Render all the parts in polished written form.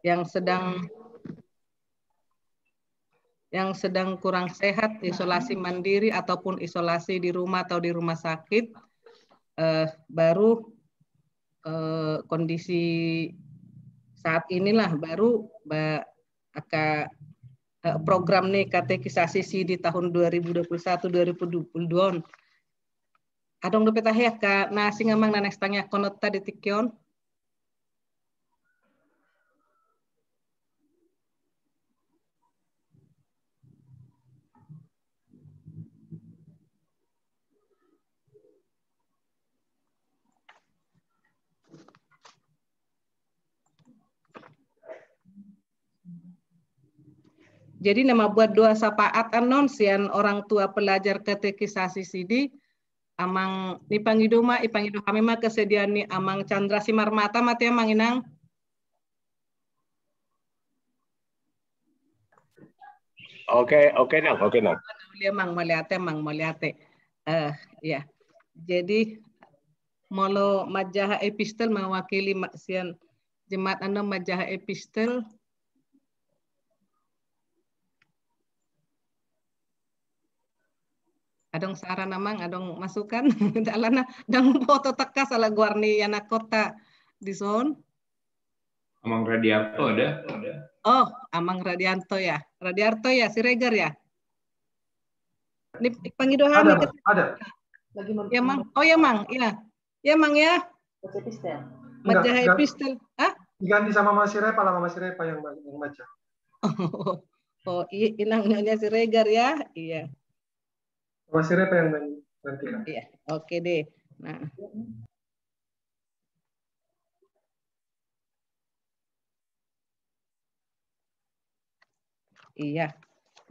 yang sedang kurang sehat, isolasi mandiri ataupun isolasi di rumah atau di rumah sakit, baru kondisi saat inilah baru program nih katekisasi di tahun 2021-2022. Adong dopet ya ka nasi ngamang na next tanya konota di tikyon. Jadi nama buat doa sapaat anon sian orang tua pelajar katekisasi sidi amang ni pangiduma ipangidu kami mah kesediaan ni amang Chandra Simarmata mati amang inang. Oke nang. Mang maliate. Ya. Jadi molo majaha epistel mewakili sian jemaat anda majaha epistel. Adong saran namang, adong masukan. Dalana dang foto tekas ala guarni anak kota di zon. Amang Radianto ada. Oh, Amang Radianto ya. Radianto ya, si Reger ya. Ini panggidohan ada. Lagi ya, Mang. Oh ya, Mang. Iya. Ya, Mang ya. Majaha epistel. Hah? Diganti sama Mas Sirepa lah, Mas Sirepa yang baca. Oh, inangnya si Reger ya. Iya. Mas Sirepa yang nanti. Iya, oke deh. Nah. Iya.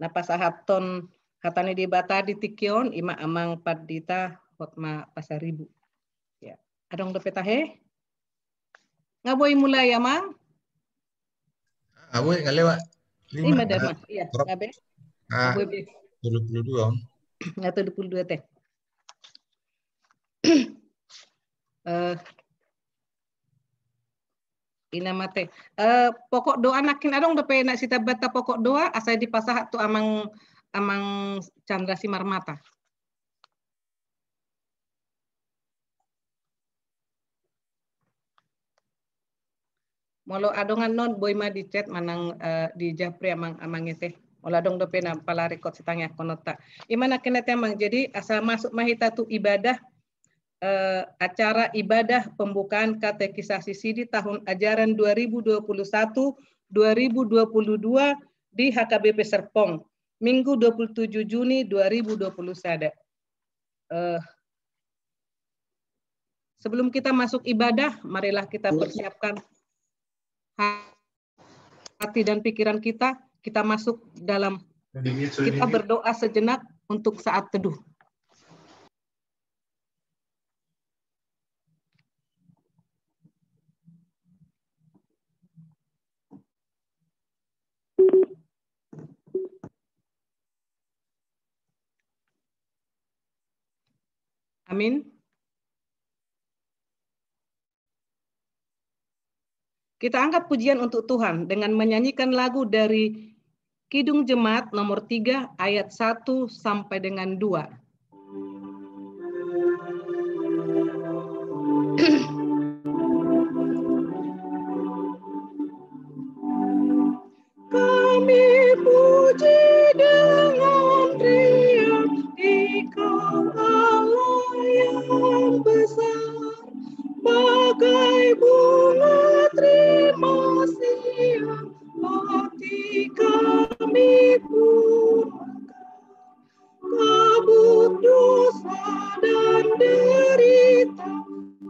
Nah pas haton katanya di bata di tikyon ima amang padita hotma pasaribu. Ya. Adong dopet tahe? Ngaboy mulai ya, Mang? Aboy ngalewa. 5 dah, Mang. Iya, ngabe. Ngaboy 22. Atau 22 teh. Ina mate. Pokok doa nakin adong dope nak sita bata pokok doa asai dipasah tu amang Chandra Simarmata. Molo adongan non boy ma di chat manang di japri amang teh. Molo adong dope na pala record sitanya konota. Imana kena temang jadi asal masuk mahita tu ibadah acara ibadah pembukaan katekisasi Sidi tahun ajaran 2021-2022 di HKBP Serpong, Minggu 27 Juni 2021. Sebelum kita masuk ibadah, marilah kita persiapkan hati dan pikiran kita masuk dalam, kita berdoa sejenak untuk saat teduh. Amin. Kita angkat pujian untuk Tuhan dengan menyanyikan lagu dari Kidung Jemaat nomor 3 ayat 1 sampai dengan 2. Kami puji dengan riang Engkau Allah yang besar, bagai bunga terima siang hati kami pun kabut dosa dan derita,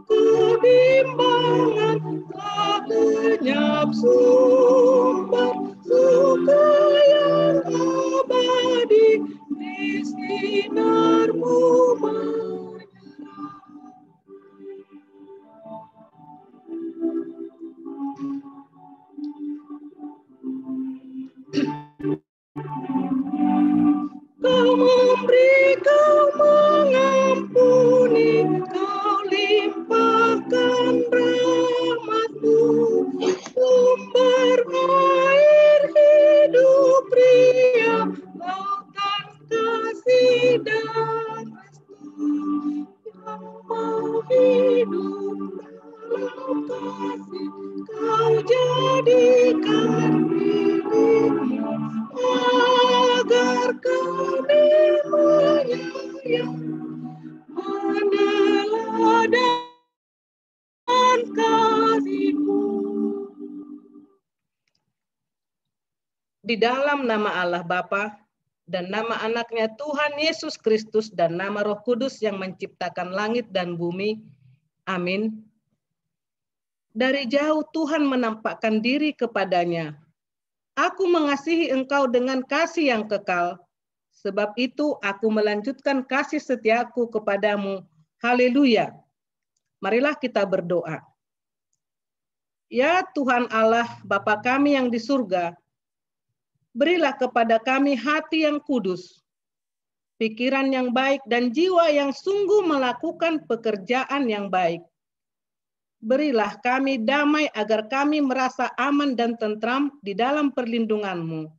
kebimbangan tak lenyap sumber suka yang abadi di sinarmu menyerah. Kau memberi, kau mengampuni, kau limpahkan rahmat-Mu, sumber air hidup pria, lautan kasih dan restu, yang mau hidup dalam kasih, kau jadikan milikmu, agar kami menyayang, meneladani kasih-Mu. Di dalam nama Allah Bapa dan nama anaknya Tuhan Yesus Kristus dan nama Roh Kudus yang menciptakan langit dan bumi. Amin. Dari jauh Tuhan menampakkan diri kepadanya. Aku mengasihi engkau dengan kasih yang kekal. Sebab itu aku melanjutkan kasih setiaku kepadamu. Haleluya. Marilah kita berdoa. Ya Tuhan Allah, Bapa kami yang di surga, berilah kepada kami hati yang kudus, pikiran yang baik, dan jiwa yang sungguh melakukan pekerjaan yang baik. Berilah kami damai agar kami merasa aman dan tentram di dalam perlindungan-Mu.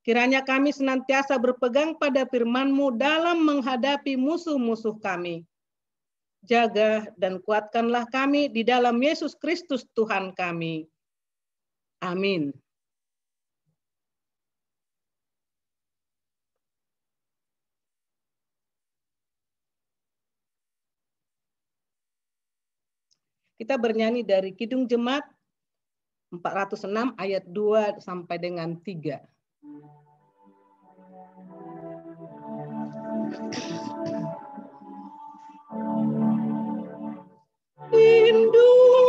Kiranya kami senantiasa berpegang pada firman-Mu dalam menghadapi musuh-musuh kami. Jaga dan kuatkanlah kami di dalam Yesus Kristus Tuhan kami. Amin. Kita bernyanyi dari Kidung Jemaat 406 ayat 2 sampai dengan 3.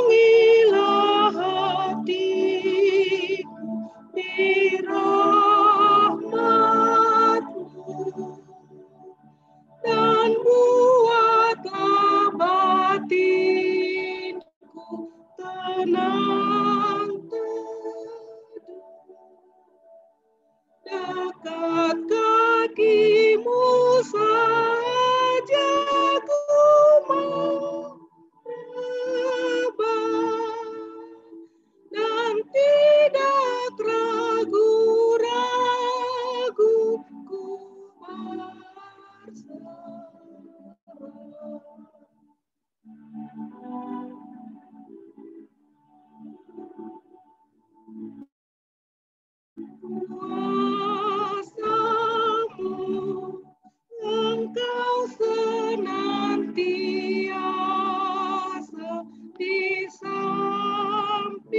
Lindungilah hatiku di rahmat-Mu, dan buatlah batinku tenang teduh dekat kaki-Mu saja ku mau dan tidak ragu-ragu ku berserah. Kuasa-Mu Engkau senantiasa di sampingku.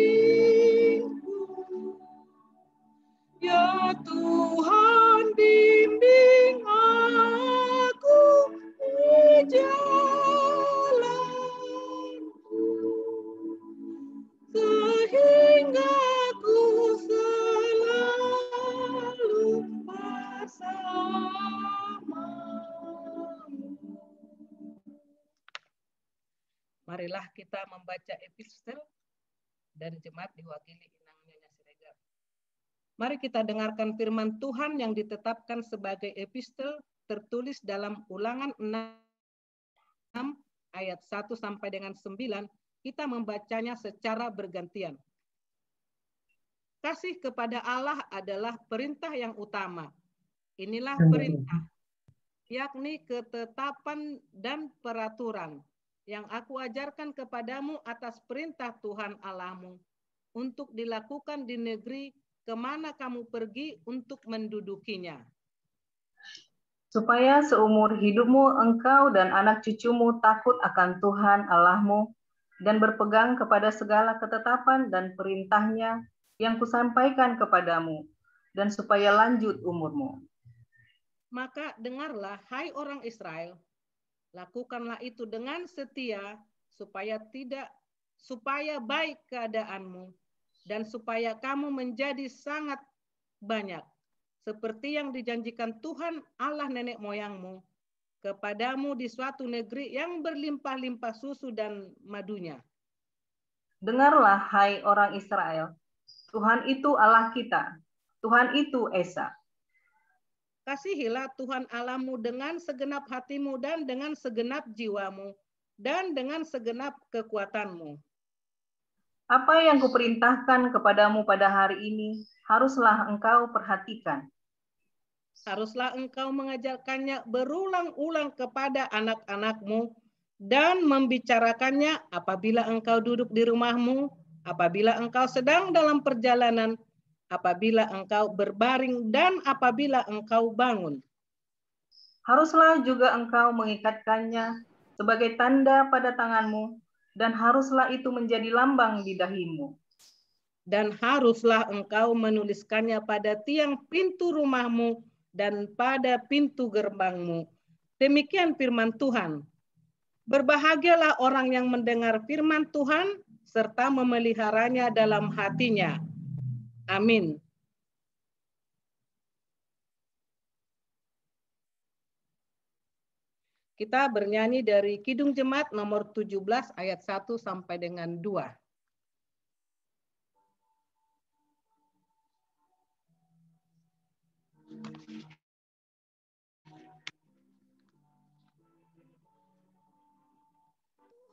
Ya Tuhan, bimbing aku di jalanku, sehingga ku selalu bersama-Mu. Marilah kita membaca epistel dari jemaat diwakili Inang Nyonya Siregar. Mari kita dengarkan firman Tuhan yang ditetapkan sebagai epistel tertulis dalam Ulangan 6 ayat 1 sampai dengan 9. Kita membacanya secara bergantian. Kasih kepada Allah adalah perintah yang utama. Inilah perintah, yakni ketetapan dan peraturan yang aku ajarkan kepadamu atas perintah Tuhan Allahmu, untuk dilakukan di negeri kemana kamu pergi untuk mendudukinya. Supaya seumur hidupmu engkau dan anak cucumu takut akan Tuhan Allahmu, dan berpegang kepada segala ketetapan dan perintahnya yang kusampaikan kepadamu, dan supaya lanjut umurmu. Maka dengarlah, hai orang Israel, lakukanlah itu dengan setia, supaya baik keadaanmu, dan supaya kamu menjadi sangat banyak, seperti yang dijanjikan Tuhan Allah nenek moyangmu kepadamu di suatu negeri yang berlimpah-limpah susu dan madunya. Dengarlah, hai orang Israel, Tuhan itu Allah kita, Tuhan itu Esa. Kasihilah Tuhan Allahmu dengan segenap hatimu dan dengan segenap jiwamu dan dengan segenap kekuatanmu. Apa yang kuperintahkan kepadamu pada hari ini, haruslah engkau perhatikan. Haruslah engkau mengajarkannya berulang-ulang kepada anak-anakmu dan membicarakannya apabila engkau duduk di rumahmu, apabila engkau sedang dalam perjalanan, apabila engkau berbaring, dan apabila engkau bangun. Haruslah juga engkau mengikatkannya sebagai tanda pada tanganmu, dan haruslah itu menjadi lambang di dahimu. Dan haruslah engkau menuliskannya pada tiang pintu rumahmu dan pada pintu gerbangmu. Demikian firman Tuhan. Berbahagialah orang yang mendengar firman Tuhan serta memeliharanya dalam hatinya. Amin. Kita bernyanyi dari Kidung Jemaat nomor 17 ayat 1 sampai dengan 2.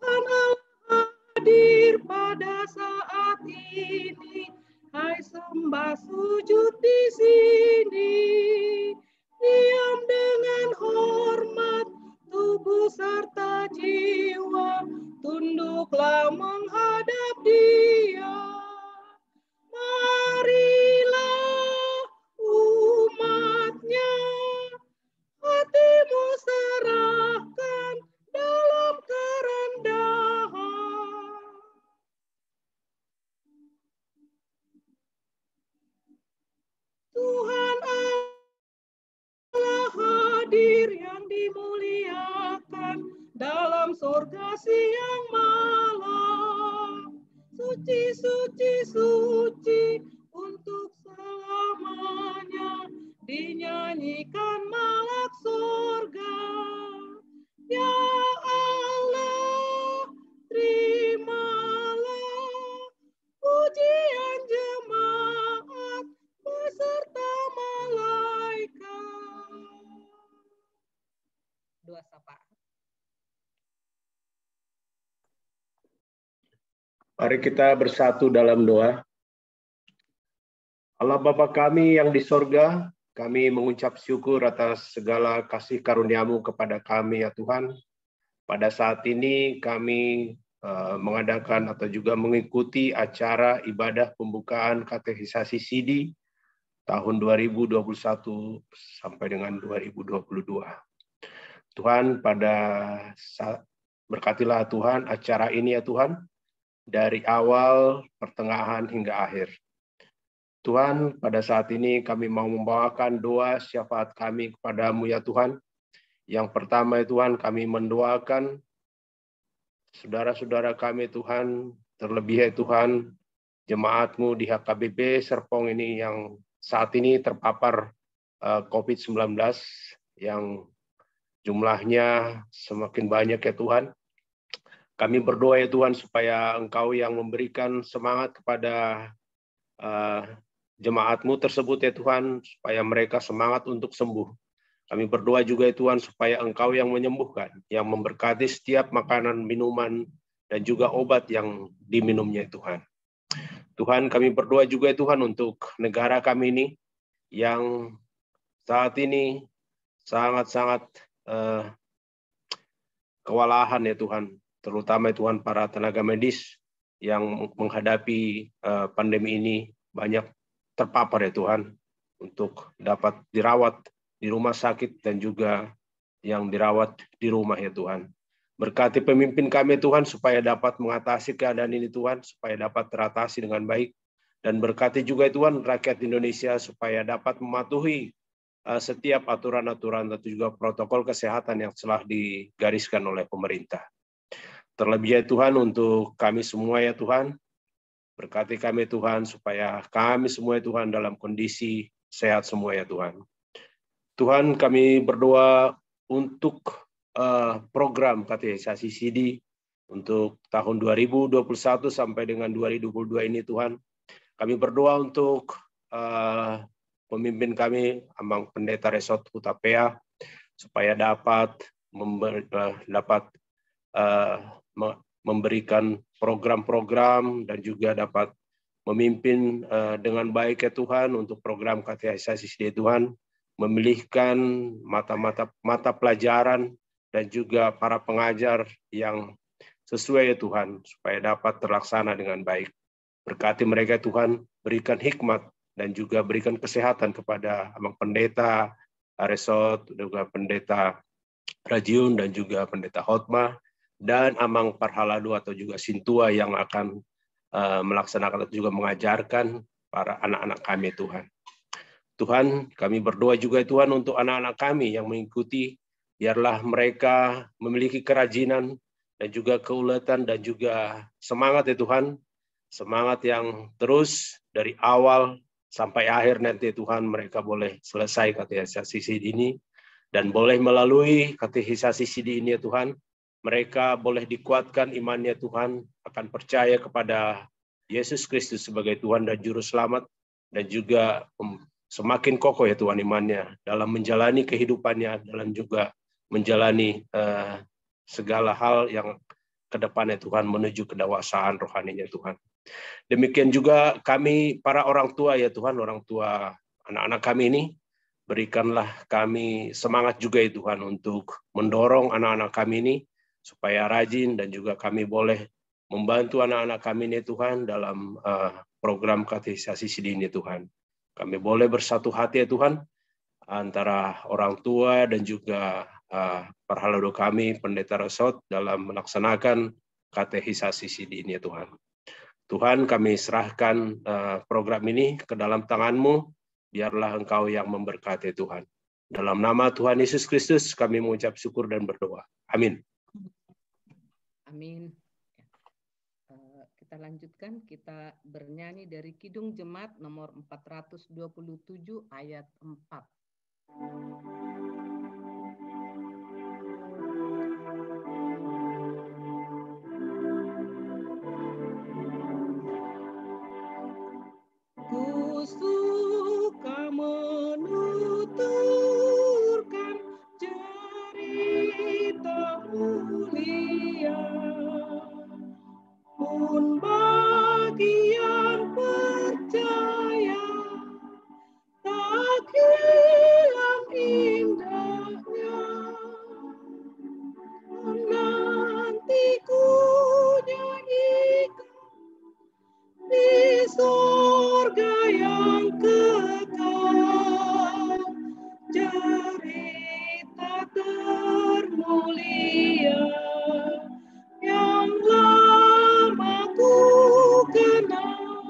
Tuhan hadir pada saat ini, hai sembah sujud di sini, diam dengan hormat, tubuh serta jiwa, tunduklah menghadap Dia. Marilah umatnya, hatimu serahkan dalam kerendahan. Tuhan Allah hadir yang dimuliakan dalam surga siang malam. Suci, suci, suci untuk selamanya dinyanyikan malak surga. Ya Allah, terimalah pujian jemaat beserta malaikat. Dua sapa. Mari kita bersatu dalam doa. Allah Bapa kami yang di sorga, kami mengucap syukur atas segala kasih karunia-Mu kepada kami ya Tuhan. Pada saat ini kami mengadakan atau juga mengikuti acara ibadah pembukaan katekisasi Sidi tahun 2021 sampai dengan 2022. Tuhan, berkatilah Tuhan acara ini ya Tuhan, dari awal, pertengahan, hingga akhir. Tuhan, pada saat ini kami mau membawakan doa syafaat kami kepada-Mu ya Tuhan. Yang pertama ya Tuhan, kami mendoakan saudara-saudara kami Tuhan, terlebih ya Tuhan, jemaat-Mu di HKBP Serpong ini yang saat ini terpapar COVID-19, yang jumlahnya semakin banyak ya Tuhan. Kami berdoa ya Tuhan supaya Engkau yang memberikan semangat kepada jemaat-Mu tersebut ya Tuhan, supaya mereka semangat untuk sembuh. Kami berdoa juga ya Tuhan supaya Engkau yang menyembuhkan, yang memberkati setiap makanan, minuman, dan juga obat yang diminumnya ya Tuhan. Tuhan, kami berdoa juga ya Tuhan untuk negara kami ini yang saat ini sangat-sangat kewalahan ya Tuhan, terutama ya Tuhan para tenaga medis yang menghadapi pandemi ini banyak terpapar ya Tuhan, untuk dapat dirawat di rumah sakit dan juga yang dirawat di rumah ya Tuhan. Berkati pemimpin kami Tuhan supaya dapat mengatasi keadaan ini Tuhan, supaya dapat teratasi dengan baik. Dan berkati juga Tuhan rakyat Indonesia supaya dapat mematuhi setiap aturan-aturan dan juga protokol kesehatan yang telah digariskan oleh pemerintah. Terlebih ya Tuhan untuk kami semua ya Tuhan, berkati kami Tuhan supaya kami semua ya Tuhan dalam kondisi sehat semua ya Tuhan. Tuhan, kami berdoa untuk program katekisasi Sidi untuk tahun 2021 sampai dengan 2022 ini Tuhan. Kami berdoa untuk pemimpin kami, Amang Pendeta Resort Hutapea, supaya dapat memberikan program-program dan juga dapat memimpin dengan baik ya Tuhan untuk program katekisasi CD Tuhan, memilihkan mata pelajaran dan juga para pengajar yang sesuai ya Tuhan, supaya dapat terlaksana dengan baik. Berkati mereka Tuhan, berikan hikmat dan juga berikan kesehatan kepada Amang Pendeta Aresot, juga Pendeta Rajun dan juga Pendeta Hotma, dan Amang Parhaladu atau juga Sintua yang akan melaksanakan atau juga mengajarkan para anak-anak kami Tuhan. Tuhan, kami berdoa juga Tuhan untuk anak-anak kami yang mengikuti, biarlah mereka memiliki kerajinan dan juga keuletan dan juga semangat ya Tuhan, semangat yang terus dari awal sampai akhir nanti Tuhan mereka boleh selesai katekisasi CD ini, dan boleh melalui katekisasi CD ini ya Tuhan, mereka boleh dikuatkan imannya Tuhan, akan percaya kepada Yesus Kristus sebagai Tuhan dan Juru Selamat, dan juga semakin kokoh ya Tuhan imannya dalam menjalani kehidupannya, dalam juga menjalani segala hal yang ke depannya Tuhan menuju kedewasaan rohaninya Tuhan. Demikian juga kami para orang tua ya Tuhan, orang tua anak-anak kami ini, berikanlah kami semangat juga ya Tuhan untuk mendorong anak-anak kami ini supaya rajin, dan juga kami boleh membantu anak-anak kami ini Tuhan dalam program katekisasi CD ini Tuhan. Kami boleh bersatu hati ya Tuhan, antara orang tua dan juga Parhaladu kami, Pendeta Resot, dalam melaksanakan katekisasi CD ini ya Tuhan. Tuhan, kami serahkan program ini ke dalam tangan-Mu, biarlah Engkau yang memberkati Tuhan. Dalam nama Tuhan Yesus Kristus kami mengucap syukur dan berdoa. Amin. Amin. Kita lanjutkan, kita bernyanyi dari Kidung Jemaat nomor 427 ayat 4. Ku suka menuturkan cerita mulia, pun bagi yang percaya tak hilang indahnya. Nanti ku nyanyikan di surga yang kekal, cerita termulia yang lama ku kenal.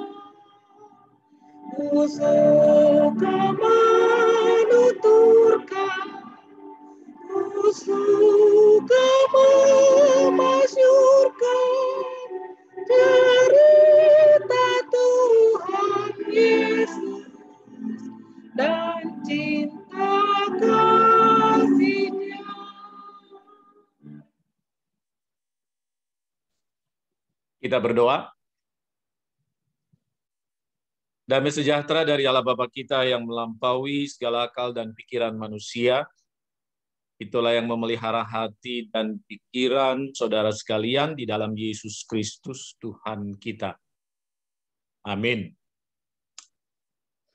Ku suka menuturkan, ku suka memasyurkan cerita Tuhan Yesus dan cinta kasih-Nya. Kita berdoa. Damai sejahtera dari Allah Bapa kita yang melampaui segala akal dan pikiran manusia, itulah yang memelihara hati dan pikiran saudara sekalian di dalam Yesus Kristus Tuhan kita. Amin.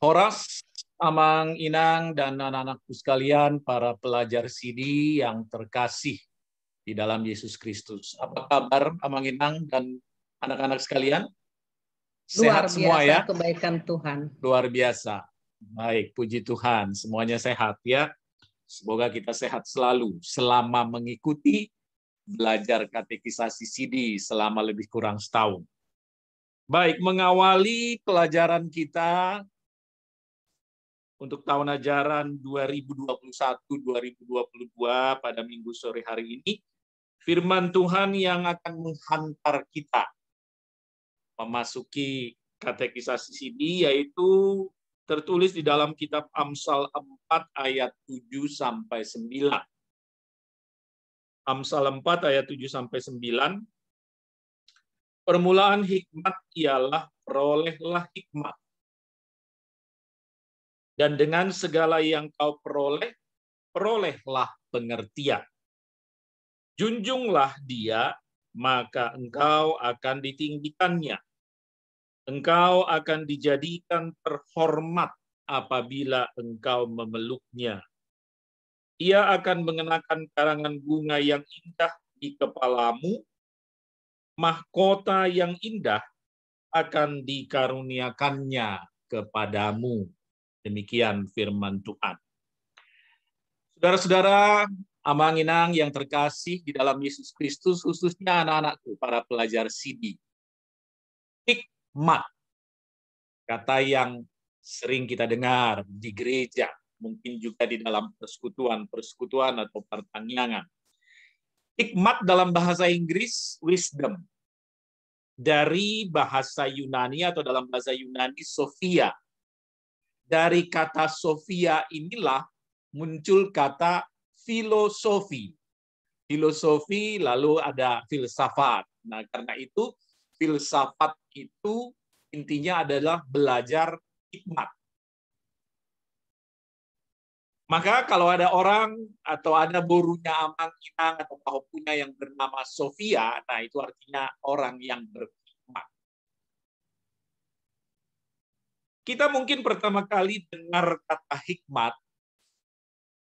Horas, Amang, Inang, dan anak-anakku sekalian, para pelajar CD yang terkasih di dalam Yesus Kristus. Apa kabar Amang, Inang, dan anak-anak sekalian? Sehat semua ya? Kebaikan Tuhan. Luar biasa. Baik, puji Tuhan. Semuanya sehat ya. Semoga kita sehat selalu selama mengikuti belajar katekisasi CD selama lebih kurang setahun. Baik, mengawali pelajaran kita untuk tahun ajaran 2021-2022 pada minggu sore hari ini, firman Tuhan yang akan menghantar kita memasuki katekisasi CD, yaitu tertulis di dalam kitab Amsal 4 ayat 7-9. Amsal 4 ayat 7-9. Permulaan hikmat ialah perolehlah hikmat. Dan dengan segala yang kau peroleh, perolehlah pengertian. Junjunglah dia, maka engkau akan ditinggikannya. Engkau akan dijadikan terhormat apabila engkau memeluknya. Ia akan mengenakan karangan bunga yang indah di kepalamu, mahkota yang indah akan dikaruniakannya kepadamu. Demikian firman Tuhan. Saudara-saudara, amang-inang yang terkasih di dalam Yesus Kristus, khususnya anak-anakku, para pelajar CD. Hikmat, kata yang sering kita dengar di gereja, mungkin juga di dalam persekutuan atau pertanyaan. Hikmat dalam bahasa Inggris, wisdom. Dari bahasa Yunani atau dalam bahasa Yunani, Sophia. Dari kata Sophia inilah muncul kata filosofi. Filosofi lalu ada filsafat. Nah, karena itu filsafat itu intinya adalah belajar hikmat. Maka kalau ada orang atau ada gurunya amang-inang atau pahopunya yang bernama Sophia, nah itu artinya orang yang berhikmat. Kita mungkin pertama kali dengar kata hikmat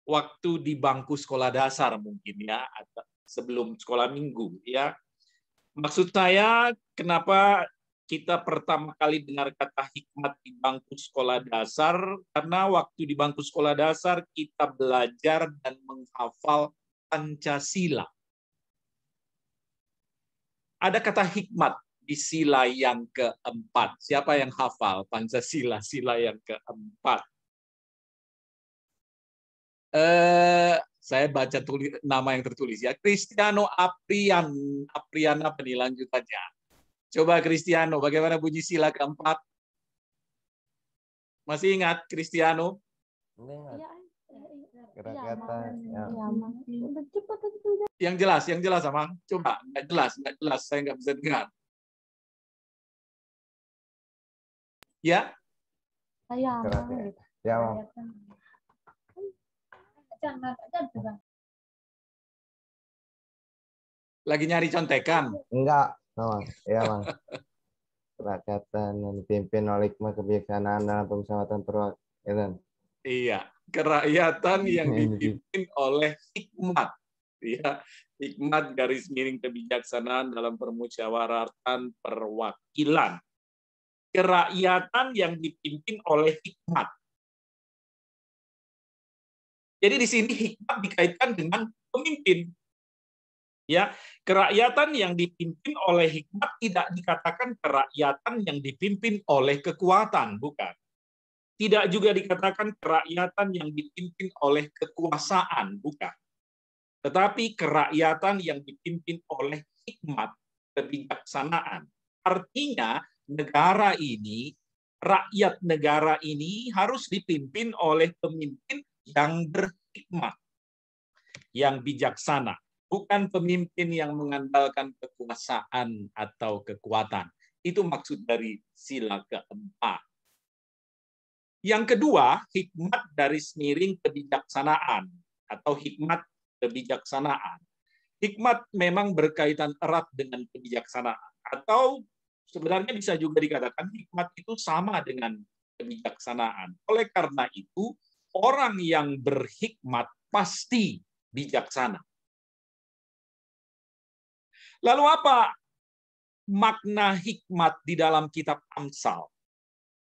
waktu di bangku sekolah dasar mungkin ya, atau sebelum sekolah minggu ya. Maksud saya kenapa kita pertama kali dengar kata hikmat di bangku sekolah dasar, karena waktu di bangku sekolah dasar kita belajar dan menghafal Pancasila. Ada kata hikmat di sila yang keempat. Siapa yang hafal Pancasila, sila yang keempat? Saya baca nama yang tertulis ya. Cristiano Apriana apa nih lanjutannya? Coba Cristiano, bagaimana bunyi sila keempat? Masih ingat Cristiano? Yang jelas Amang. Coba, nggak jelas, saya nggak bisa dengar. Ya? Lagi nyari contekan? Enggak, Bang. Iya, Bang. Kerakyatan yang dipimpin oleh hikmat kebijaksanaan dalam permusyawaratan perwakilan. Iya, kerakyatan yang dipimpin oleh hikmat. Ya, hikmat garis miring kebijaksanaan dalam permusyawaratan perwakilan. Kerakyatan yang dipimpin oleh hikmat. Jadi di sini hikmat dikaitkan dengan pemimpin. Ya, kerakyatan yang dipimpin oleh hikmat tidak dikatakan kerakyatan yang dipimpin oleh kekuatan, bukan. Tidak juga dikatakan kerakyatan yang dipimpin oleh kekuasaan, bukan. Tetapi kerakyatan yang dipimpin oleh hikmat, kebijaksanaan. Artinya negara ini, rakyat negara ini harus dipimpin oleh pemimpin yang berhikmat, yang bijaksana. Bukan pemimpin yang mengandalkan kekuasaan atau kekuatan. Itu maksud dari sila keempat. Yang kedua, hikmat garis miring kebijaksanaan atau hikmat kebijaksanaan. Hikmat memang berkaitan erat dengan kebijaksanaan. Atau sebenarnya bisa juga dikatakan hikmat itu sama dengan kebijaksanaan. Oleh karena itu, orang yang berhikmat pasti bijaksana. Lalu apa makna hikmat di dalam kitab Amsal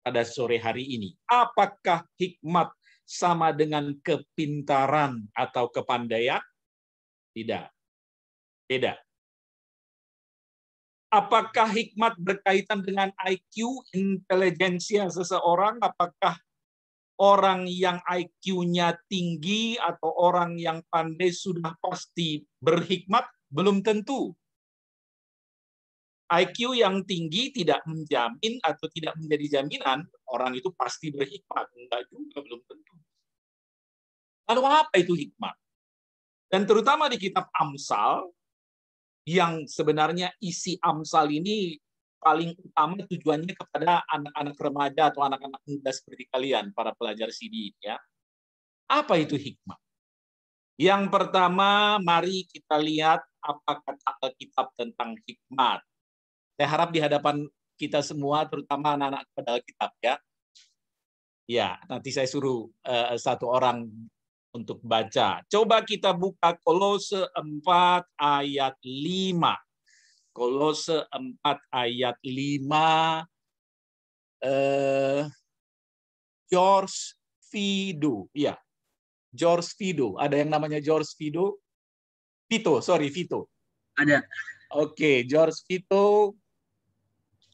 pada sore hari ini? Apakah hikmat sama dengan kepintaran atau kepandaian? Tidak. Beda. Apakah hikmat berkaitan dengan IQ, intelijensia seseorang? Apakah orang yang IQ-nya tinggi atau orang yang pandai sudah pasti berhikmat? Belum tentu. IQ yang tinggi tidak menjamin atau tidak menjadi jaminan orang itu pasti berhikmat. Enggak juga, belum tentu. Lalu apa itu hikmat? Dan terutama di kitab Amsal, yang sebenarnya isi Amsal ini paling utama tujuannya kepada anak-anak remaja atau anak-anak muda seperti kalian, para pelajar CD. Ya. Apa itu hikmat? Yang pertama, mari kita lihat apa kata Alkitab tentang hikmat. Saya harap di hadapan kita semua, terutama anak-anak pada Alkitab ya. Ya, nanti saya suruh satu orang untuk baca. Coba kita buka Kolose 4 ayat 5. Kolose 4 ayat 5. George Fido. Ya, George Fido. Ada yang namanya George Fido? Vito. Ada. Oke, George Vito.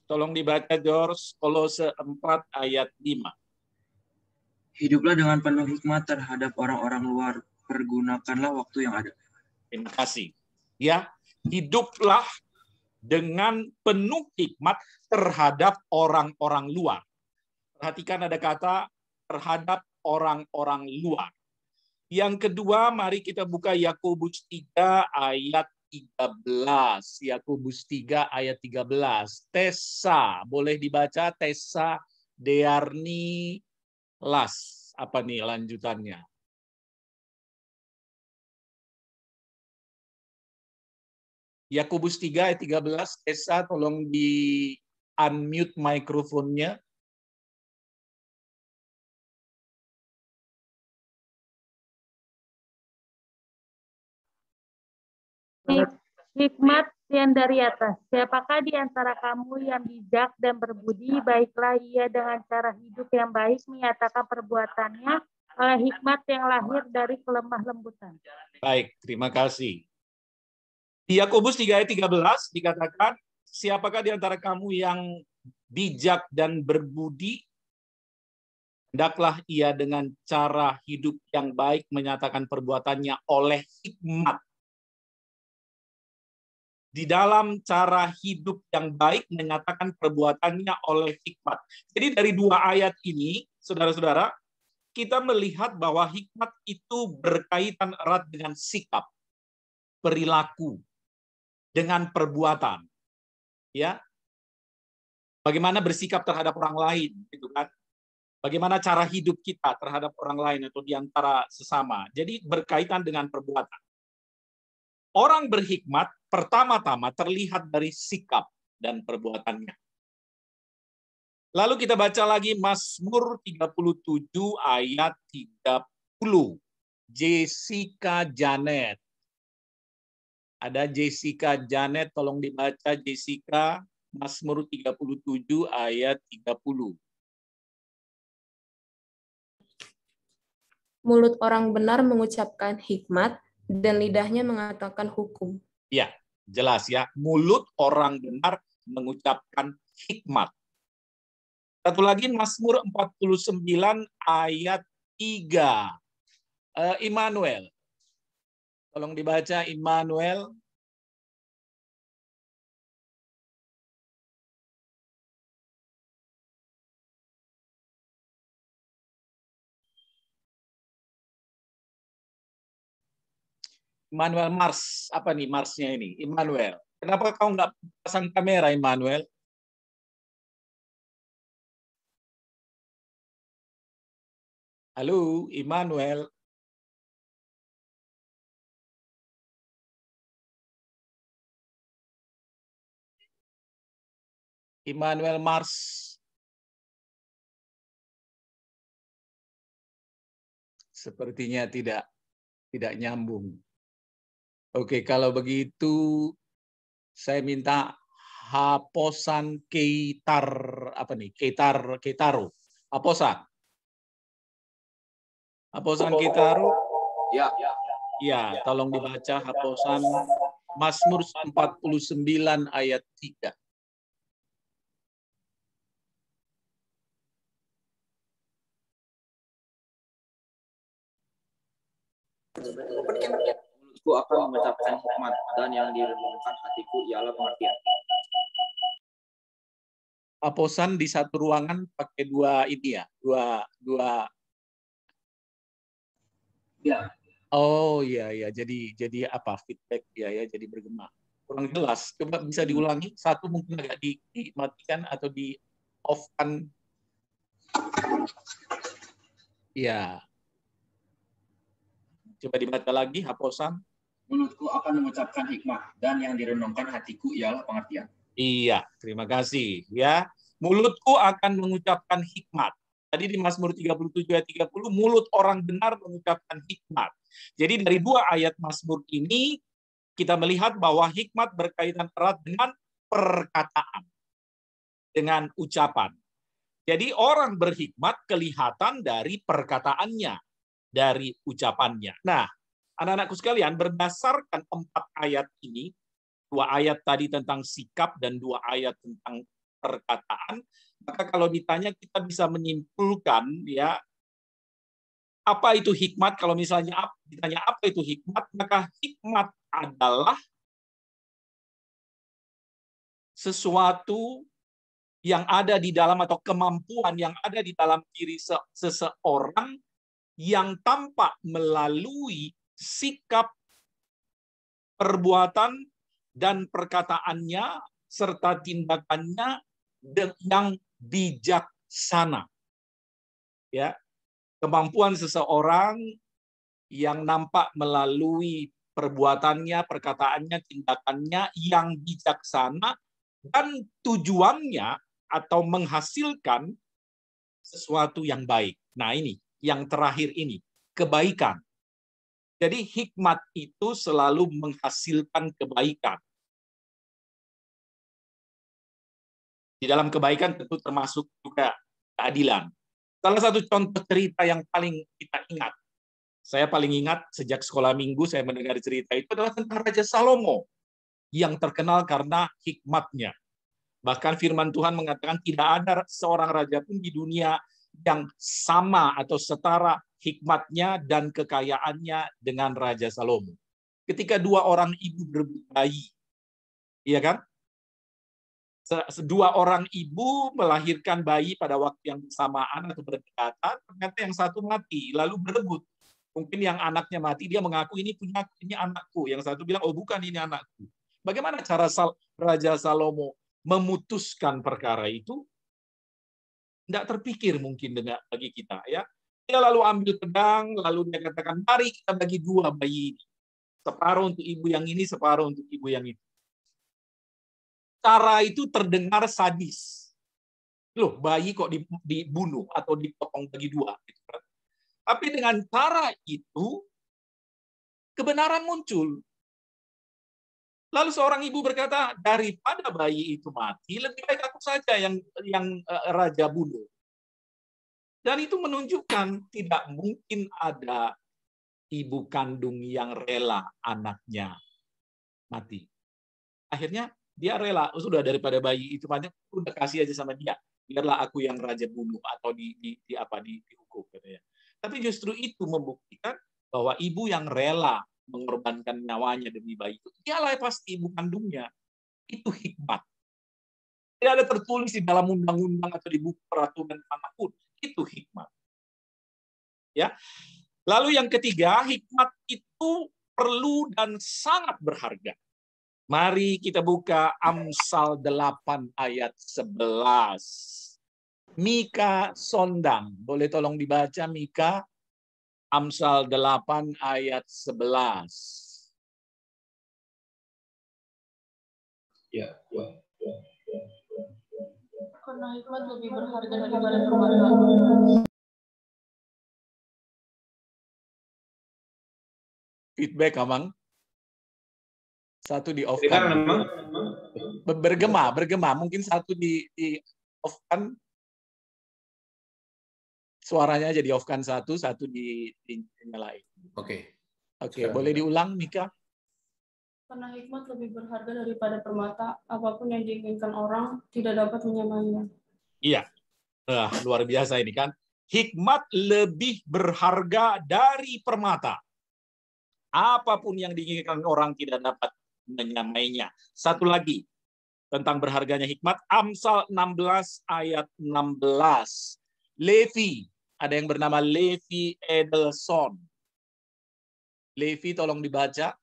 Tolong dibaca George, Kolose 4 ayat 5. Hiduplah dengan penuh hikmat terhadap orang-orang luar. Pergunakanlah waktu yang ada. Terima kasih. Ya, hiduplah dengan penuh hikmat terhadap orang-orang luar. Perhatikan ada kata terhadap orang-orang luar. Yang kedua, mari kita buka Yakobus 3 ayat 13. Yakobus 3 ayat 13. Tessa, boleh dibaca Tessa Dearni Las. Apa nih lanjutannya? Yakobus 3 ayat 13. Tessa, tolong di unmute mikrofonnya. Hikmat yang dari atas. Siapakah di antara kamu yang bijak dan berbudi, baiklah ia dengan cara hidup yang baik menyatakan perbuatannya oleh hikmat yang lahir dari kelemah lembutan. Baik, terima kasih. Di Yakobus 3 ayat 13 dikatakan, siapakah di antara kamu yang bijak dan berbudi, hendaklah ia dengan cara hidup yang baik menyatakan perbuatannya oleh hikmat. Di dalam cara hidup yang baik menyatakan perbuatannya oleh hikmat. Jadi dari dua ayat ini, saudara-saudara, kita melihat bahwa hikmat itu berkaitan erat dengan sikap, perilaku, dengan perbuatan. Ya. Bagaimana bersikap terhadap orang lain, gitu kan? Bagaimana cara hidup kita terhadap orang lain atau di antara sesama. Jadi berkaitan dengan perbuatan. Orang berhikmat pertama-tama terlihat dari sikap dan perbuatannya. Lalu kita baca lagi Mazmur 37 ayat 30. Jessica Janet. Ada Jessica Janet, tolong dibaca Jessica. Mazmur 37 ayat 30. Mulut orang benar mengucapkan hikmat, dan lidahnya mengatakan hukum. Ya, jelas ya. Mulut orang benar mengucapkan hikmat. Satu lagi Mazmur 49 ayat 3. Immanuel. Tolong dibaca Immanuel. Immanuel Mars, apa nih Marsnya ini? Immanuel. Kenapa kau nggak pasang kamera, Immanuel? Halo, Immanuel. Immanuel Mars. Sepertinya tidak nyambung. Oke, kalau begitu saya minta Haposan Keitar apa nih? Keitaro. Haposan Keitaro. Ya. Ya, tolong dibaca Haposan Mazmur 49 ayat 3. Mulutku akan mengucapkan hikmat, dan yang direnungkan hatiku ialah pengertian. Haposan di satu ruangan pakai dua ini ya, dua. Ya. Oh iya, jadi apa feedback ya, jadi bergema. Kurang jelas. Coba bisa diulangi. Satu mungkin agak dimatikan atau di off kan. Ya. Coba dibaca lagi, haposan. Mulutku akan mengucapkan hikmah, dan yang direnungkan hatiku ialah pengertian. Iya, terima kasih. Ya, mulutku akan mengucapkan hikmat. Tadi di Mazmur 37 ayat 30, mulut orang benar mengucapkan hikmat. Jadi dari dua ayat Mazmur ini, kita melihat bahwa hikmat berkaitan erat dengan perkataan, dengan ucapan. Jadi orang berhikmat kelihatan dari perkataannya, dari ucapannya. Nah, anak-anakku sekalian, berdasarkan 4 ayat ini, 2 ayat tadi tentang sikap dan 2 ayat tentang perkataan, maka kalau ditanya kita bisa menyimpulkan ya apa itu hikmat. Kalau misalnya ditanya apa itu hikmat, maka hikmat adalah sesuatu yang ada di dalam atau kemampuan yang ada di dalam diri seseorang yang tampak melalui sikap, perbuatan, dan perkataannya serta tindakannya yang bijaksana. Ya, kemampuan seseorang yang nampak melalui perbuatannya, perkataannya, tindakannya yang bijaksana dan tujuannya atau menghasilkan sesuatu yang baik. Nah, ini yang terakhir ini, kebaikan. Jadi hikmat itu selalu menghasilkan kebaikan. Di dalam kebaikan tentu termasuk juga keadilan. Salah satu contoh cerita yang paling kita ingat, saya paling ingat sejak sekolah minggu saya mendengar cerita itu adalah tentang Raja Salomo yang terkenal karena hikmatnya. Bahkan firman Tuhan mengatakan tidak ada seorang raja pun di dunia yang sama atau setara hikmatnya dan kekayaannya dengan Raja Salomo. Ketika 2 orang ibu berebut bayi, iya kan? 2 orang ibu melahirkan bayi pada waktu yang bersamaan atau berdekatan, ternyata yang satu mati, lalu berebut. Mungkin yang anaknya mati, dia mengaku ini punya ini anakku. Yang satu bilang, oh bukan ini anakku. Bagaimana cara Raja Salomo memutuskan perkara itu? Tidak terpikir mungkin bagi kita, ya. Dia lalu ambil pedang, lalu dia katakan, mari kita bagi 2 bayi ini. Separuh untuk ibu yang ini, separuh untuk ibu yang itu. Cara itu terdengar sadis. Loh, bayi kok dibunuh atau dipotong bagi 2. Gitu kan? Tapi dengan cara itu, kebenaran muncul. Lalu seorang ibu berkata, daripada bayi itu mati, lebih baik aku saja yang raja bunuh. Dan itu menunjukkan tidak mungkin ada ibu kandung yang rela anaknya mati. Akhirnya dia rela, sudah daripada bayi itu mati, udah kasih aja sama dia. Biarlah aku yang raja bunuh atau dihukum katanya. Tapi justru itu membuktikan bahwa ibu yang rela mengorbankan nyawanya demi bayi itu, dialah pasti ibu kandungnya. Itu hikmat. Tidak ada tertulis di dalam undang-undang atau di buku peraturan manapun. Itu hikmat. Ya. Lalu yang ketiga, hikmat itu perlu dan sangat berharga. Mari kita buka Amsal 8 ayat 11. Mika Sondang. Boleh tolong dibaca Mika? Amsal 8 ayat 11. Ya. Karena hikmat lebih berharga daripada permata. Feedback, Amang. Satu di off-kan. Bergema. Mungkin satu di off-kan. Suaranya aja di off-kan satu dinyalain. Oke. Boleh diulang, Mika? Karena hikmat lebih berharga daripada permata, apapun yang diinginkan orang tidak dapat menyamainya. Iya. Luar biasa ini kan. Hikmat lebih berharga dari permata. Apapun yang diinginkan orang tidak dapat menyamainya. Satu lagi tentang berharganya hikmat, Amsal 16 ayat 16. Levi, ada yang bernama Levi Edelson. Levi, tolong dibaca.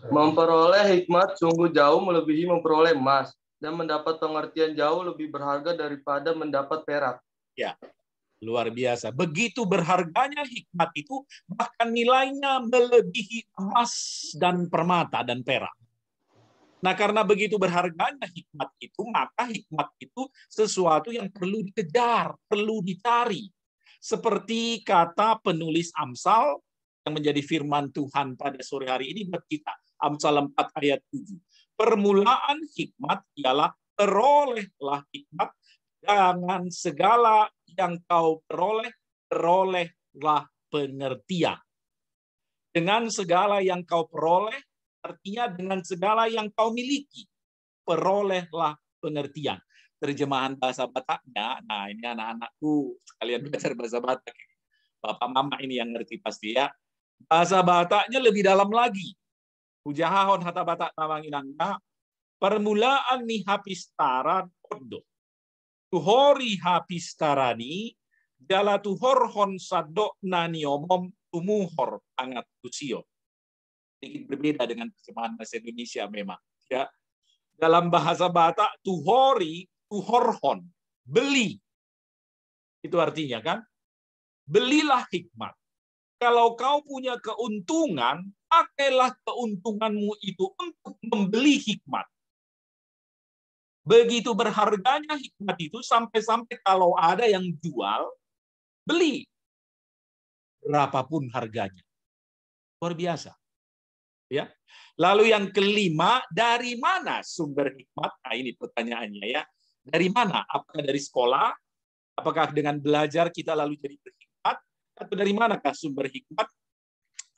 Memperoleh hikmat sungguh jauh melebihi memperoleh emas, dan mendapat pengertian jauh lebih berharga daripada mendapat perak. Ya. Luar biasa. Begitu berharganya hikmat itu, bahkan nilainya melebihi emas dan permata dan perak. Nah, karena begitu berharganya hikmat itu, maka hikmat itu sesuatu yang perlu dikejar, perlu dicari. Seperti kata penulis Amsal yang menjadi firman Tuhan pada sore hari ini buat kita. Amsal 4 ayat 7. Permulaan hikmat ialah perolehlah hikmat, dengan segala yang kau peroleh, perolehlah pengertian. Dengan segala yang kau peroleh, artinya dengan segala yang kau miliki, perolehlah pengertian. Terjemahan bahasa Bataknya, nah ini anak-anakku sekalian belajar bahasa Batak. Bapak mama ini yang ngerti pasti ya. Bahasa Bataknya lebih dalam lagi. Hujahahon hata Batak namang inangna, permulaan ni hapistaran kodo. Tuhori hapistarani, jala tuhorhon sadok nani omom tumuhor angat tusio. Sedikit berbeda dengan terjemahan bahasa Indonesia memang. Ya. Dalam bahasa Batak, tuhori, tuhorhon, beli. Itu artinya kan, belilah hikmat. Kalau kau punya keuntungan, pakailah keuntunganmu itu untuk membeli hikmat. Begitu berharganya hikmat itu, sampai-sampai kalau ada yang jual, beli. Berapapun harganya. Luar biasa. Ya. Lalu yang kelima, dari mana sumber hikmat? Nah, ini pertanyaannya ya. Dari mana? Apakah dari sekolah? Apakah dengan belajar kita lalu jadi berhikmat? Atau dari manakah sumber hikmat?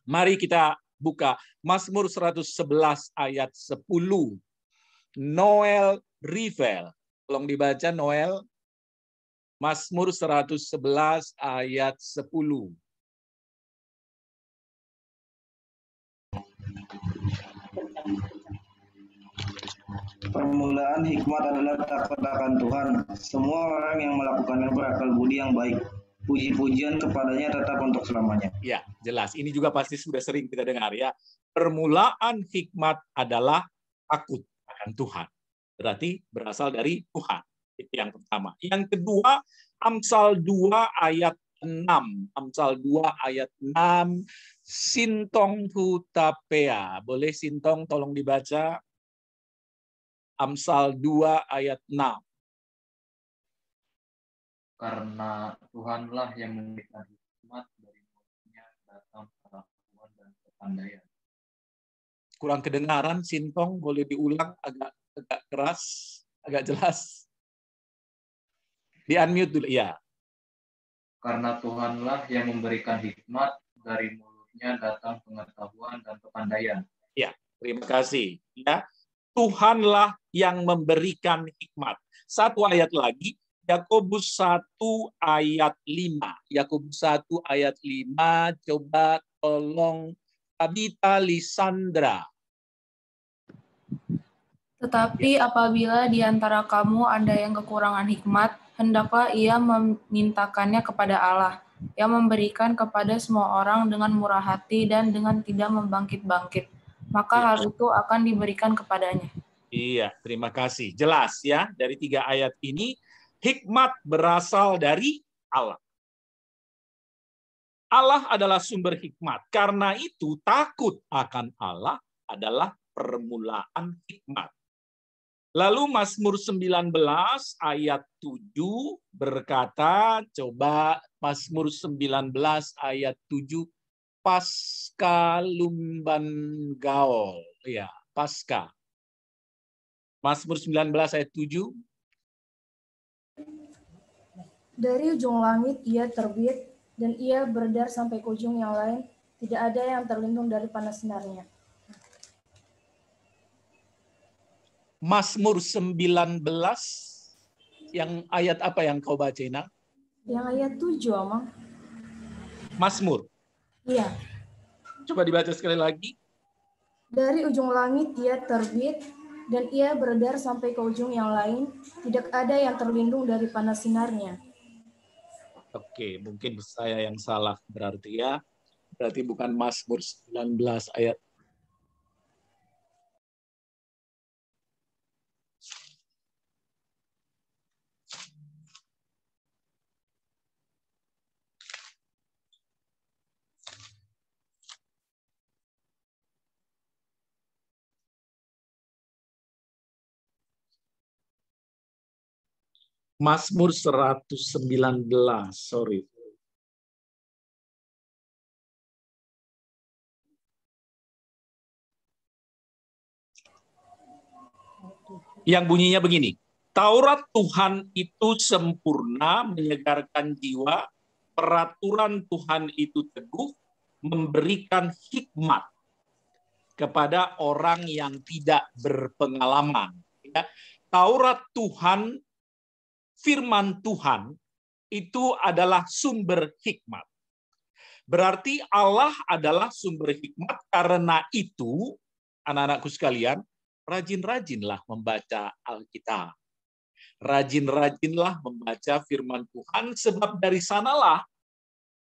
Mari kita buka Mazmur 111 ayat 10. Noel Rivel. Tolong dibaca Noel. Mazmur 111 ayat 10. Permulaan hikmat adalah takut akan Tuhan. Semua orang yang melakukannya berakal budi yang baik. Puji-pujian kepadanya tetap untuk selamanya. Ya, jelas. Ini juga pasti sudah sering kita dengar ya. Permulaan hikmat adalah takut akan Tuhan. Berarti berasal dari Tuhan. Itu yang pertama. Yang kedua, Amsal 2 ayat 6. Amsal 2 ayat 6. Sintong hutapea. Boleh Sintong tolong dibaca? Amsal 2 ayat 6. Karena Tuhanlah yang memberikan hikmat, dari mulutnya datang pengetahuan dan kepandaian. Kurang kedengaran, Sintong, boleh diulang agak keras, agak jelas. Di-unmute dulu, ya. Karena Tuhanlah yang memberikan hikmat, dari mulutnya datang pengetahuan dan kepandaian. Ya, terima kasih. Ya, Tuhanlah yang memberikan hikmat. Satu ayat lagi, Yakobus 1 ayat 5. Yakobus 1 ayat 5, coba tolong Tabita Lisandra. Tetapi apabila di antara kamu ada yang kekurangan hikmat, hendaklah ia memintakannya kepada Allah, yang memberikan kepada semua orang dengan murah hati dan dengan tidak membangkit-bangkit. Maka hal itu akan diberikan kepadanya. Iya, terima kasih. Jelas ya, dari 3 ayat ini, hikmat berasal dari Allah. Allah adalah sumber hikmat. Karena itu, takut akan Allah adalah permulaan hikmat. Lalu Mazmur 19 ayat 7 berkata, coba Mazmur 19 ayat 7, Pasca lumban gaol. Ya, Pasca. Mazmur 19 ayat 7. Dari ujung langit ia terbit, dan ia beredar sampai ke ujung yang lain. Tidak ada yang terlindung dari panas sinarnya. Mazmur 19, yang ayat apa yang kau baca, Ina? Yang ayat 7, Omang. Mazmur. Iya. Coba dibaca sekali lagi. Dari ujung langit ia terbit, dan ia beredar sampai ke ujung yang lain. Tidak ada yang terlindung dari panas sinarnya. Oke, mungkin saya yang salah berarti ya. Berarti bukan Mazmur 19 ayat. Mazmur 119, sorry. Yang bunyinya begini. Taurat Tuhan itu sempurna, menyegarkan jiwa. Peraturan Tuhan itu teguh, memberikan hikmat kepada orang yang tidak berpengalaman. Ya. Taurat Tuhan, firman Tuhan, itu adalah sumber hikmat. Berarti Allah adalah sumber hikmat. Karena itu, anak-anakku sekalian, rajin-rajinlah membaca Alkitab. Rajin-rajinlah membaca firman Tuhan, sebab dari sanalah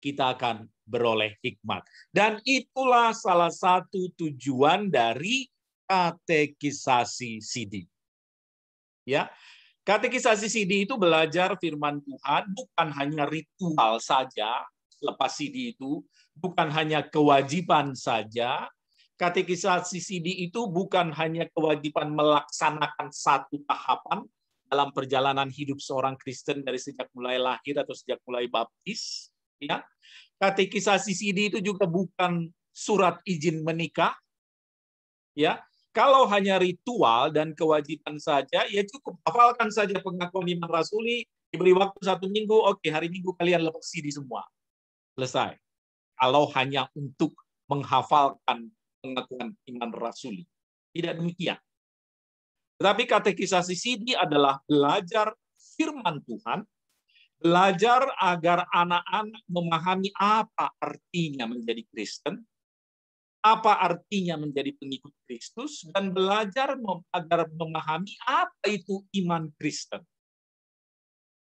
kita akan beroleh hikmat. Dan itulah salah satu tujuan dari katekisasi CD. Ya, katekisasi CD itu belajar firman Tuhan, bukan hanya ritual saja. Lepas CD itu bukan hanya kewajiban saja. Katekisasi CD itu bukan hanya kewajiban melaksanakan satu tahapan dalam perjalanan hidup seorang Kristen dari sejak mulai lahir atau sejak mulai baptis. Ya. Katekisasi CD itu juga bukan surat izin menikah. Ya. Kalau hanya ritual dan kewajiban saja, ya cukup hafalkan saja pengakuan iman rasuli, diberi waktu 1 minggu, oke, hari Minggu kalian lepas CD semua. Selesai. Kalau hanya untuk menghafalkan pengakuan iman rasuli. Tidak demikian. Tetapi katekisasi CD adalah belajar firman Tuhan, belajar agar anak-anak memahami apa artinya menjadi Kristen, apa artinya menjadi pengikut Kristus, dan belajar agar memahami apa itu iman Kristen.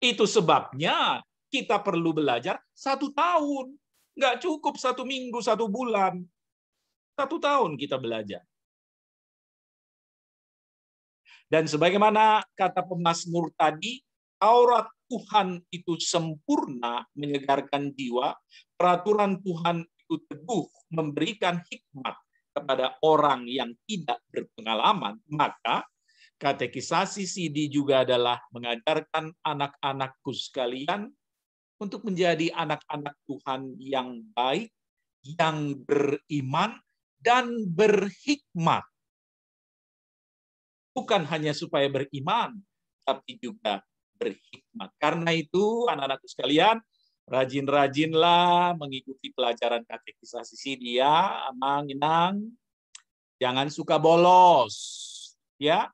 Itu sebabnya kita perlu belajar 1 tahun. Nggak cukup 1 minggu, 1 bulan. 1 tahun kita belajar. Dan sebagaimana kata pemazmur tadi, Taurat Tuhan itu sempurna, menyegarkan jiwa. Peraturan Tuhan itu teguh, memberikan hikmat kepada orang yang tidak berpengalaman. Maka katekisasi CD juga adalah mengajarkan anak-anakku sekalian untuk menjadi anak-anak Tuhan yang baik, yang beriman, dan berhikmat. Bukan hanya supaya beriman, tapi juga berhikmat. Karena itu, anak-anakku sekalian, rajin-rajinlah mengikuti pelajaran katekisasi CD ya, Amang, Inang. Jangan suka bolos, ya.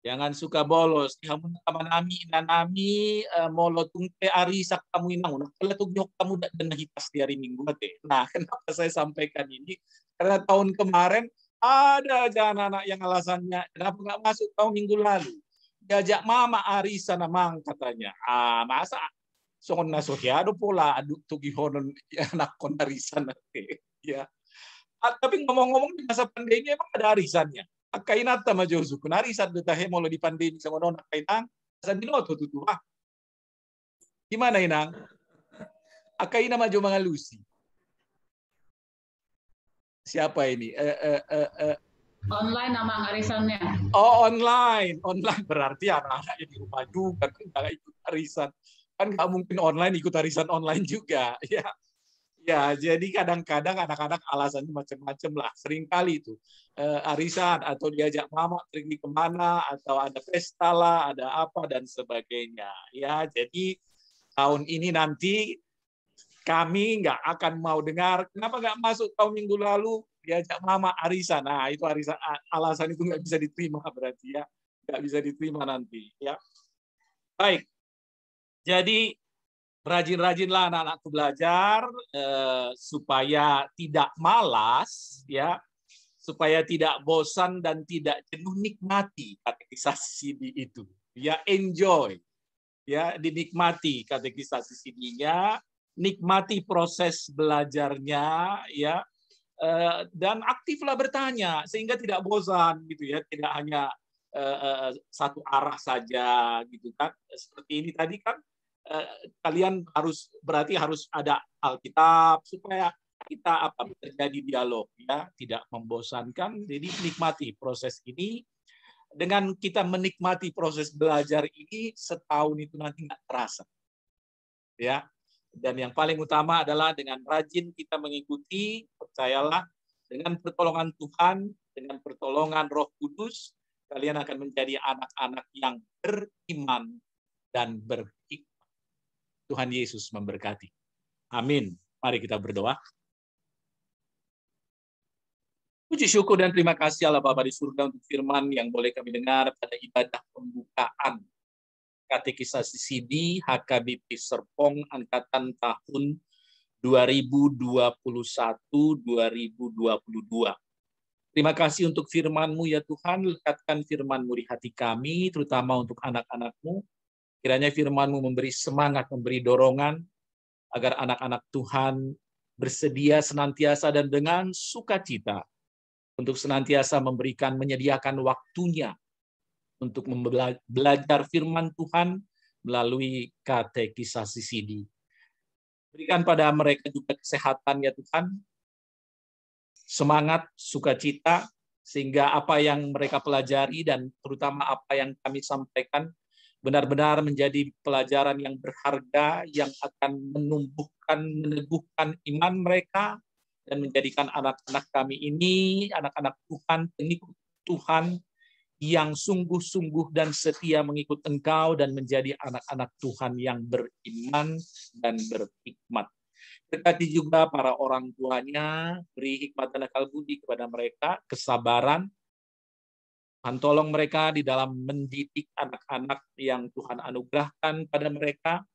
Jangan suka bolos. Kamu nami nanami molotung te arisak kamu inang. Kalau tuh kamu dan hitas di hari Minggu deh. Nah, kenapa saya sampaikan ini? Karena tahun kemarin ada aja anak-anak yang alasannya kenapa nggak masuk tahun minggu lalu. Diajak mama arisan namang katanya. Masa sonna sohiado pola aduk tugihonon anak kon arisan nanti. Ya. Tapi ngomong-ngomong di masa pandemi emang ada arisannya. Akainata majosu kun arisan dutahe molo di pandemi sama nona kainang sabinoto tutua. Gimana inang? Akaina majo mangalusi. Siapa ini? Online nama arisannya. Oh, online. Online berarti anak-anak di rumah juga kan nggak ikut arisan. Kan nggak mungkin online ikut arisan online juga. Ya, ya. Jadi kadang-kadang anak-anak alasannya macam-macam lah. Seringkali itu arisan atau diajak mama pergi kemana atau ada pesta lah, ada apa dan sebagainya. Ya, jadi tahun ini nanti kami nggak akan mau dengar kenapa nggak masuk tahun minggu lalu diajak mama arisan. Nah, itu arisan alasan itu nggak bisa diterima berarti ya, nggak bisa diterima nanti ya. Baik, jadi rajin-rajinlah anak-anakku belajar supaya tidak malas ya, supaya tidak bosan dan tidak jenuh. Nikmati katekisasi CD itu ya, enjoy ya, dinikmati katekisasi CD-nya. Nikmati proses belajarnya ya, dan aktiflah bertanya sehingga tidak bosan gitu ya, tidak hanya satu arah saja gitu kan. Seperti ini tadi kan kalian harus ada Alkitab supaya kita terjadi dialog ya, tidak membosankan. Jadi nikmati proses ini dengan kita menikmati proses belajar ini, setahun itu nanti nggak terasa. Ya. Dan yang paling utama adalah dengan rajin kita mengikuti, percayalah, dengan pertolongan Tuhan, dengan pertolongan Roh Kudus, kalian akan menjadi anak-anak yang beriman dan berhikmat. Tuhan Yesus memberkati. Amin. Mari kita berdoa. Puji syukur dan terima kasih Allah Bapa di surga untuk firman yang boleh kami dengar pada ibadah pembukaan Katekisasi CD HKBP Serpong angkatan tahun 2021-2022. Terima kasih untuk firman-Mu ya Tuhan, lekatkan firman-Mu di hati kami, terutama untuk anak-anak-Mu. Kiranya firman-Mu memberi semangat, memberi dorongan, agar anak-anak Tuhan bersedia senantiasa dan dengan sukacita untuk senantiasa menyediakan waktunya untuk belajar firman Tuhan melalui Katekisasi CD. Berikan pada mereka juga kesehatan ya Tuhan, semangat, sukacita, sehingga apa yang mereka pelajari dan terutama apa yang kami sampaikan benar-benar menjadi pelajaran yang berharga, yang akan menumbuhkan, meneguhkan iman mereka, dan menjadikan anak-anak kami ini, anak-anak Tuhan, pengikut Tuhan, yang sungguh-sungguh dan setia mengikut Engkau, dan menjadi anak-anak Tuhan yang beriman dan berhikmat. Berkati juga para orang tuanya, beri hikmat dan akal budi kepada mereka, kesabaran. Tuhan tolong mereka di dalam mendidik anak-anak yang Tuhan anugerahkan pada mereka,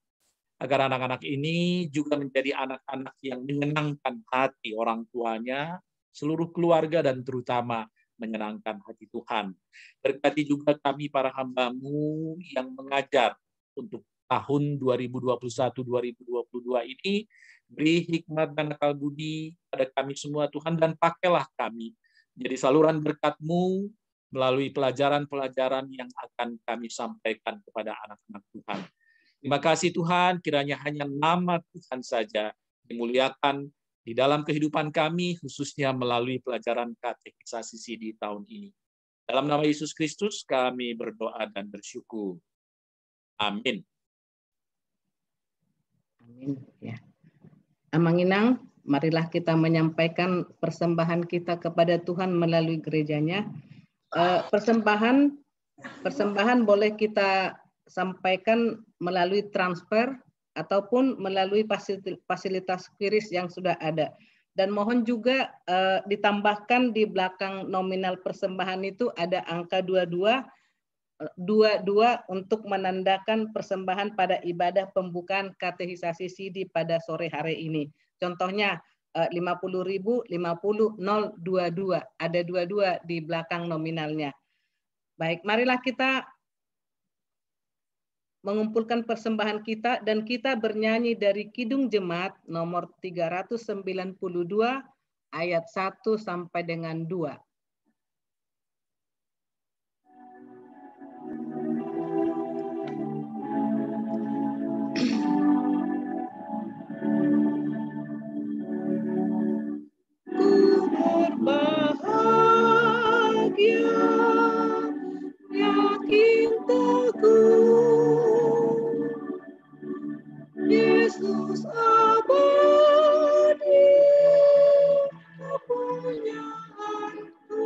agar anak-anak ini juga menjadi anak-anak yang menyenangkan hati orang tuanya, seluruh keluarga, dan terutama menyenangkan hati Tuhan. Berkati juga kami para hamba-Mu yang mengajar untuk tahun 2021-2022 ini, beri hikmat dan akal budi pada kami semua Tuhan, dan pakailah kami menjadi saluran berkat-Mu melalui pelajaran-pelajaran yang akan kami sampaikan kepada anak-anak Tuhan. Terima kasih Tuhan, kiranya hanya nama Tuhan saja dimuliakan di dalam kehidupan kami, khususnya melalui pelajaran Katekisasi CD tahun ini. Dalam nama Yesus Kristus kami berdoa dan bersyukur. Amin. Amin. Ya. Amang Inang, marilah kita menyampaikan persembahan kita kepada Tuhan melalui gerejanya. Persembahan boleh kita sampaikan melalui transfer ataupun melalui fasilitas QRIS yang sudah ada. Dan mohon juga ditambahkan di belakang nominal persembahan itu ada angka 22 untuk menandakan persembahan pada ibadah pembukaan Katekisasi CD pada sore hari ini. Contohnya 50.000, 50, 022, ada 22 di belakang nominalnya. Baik, marilah kita mengumpulkan persembahan kita dan kita bernyanyi dari Kidung Jemaat nomor 392 ayat 1 sampai dengan 2. Ku berbahagia, yakin teguh, Yesus abadi kepunyaanku.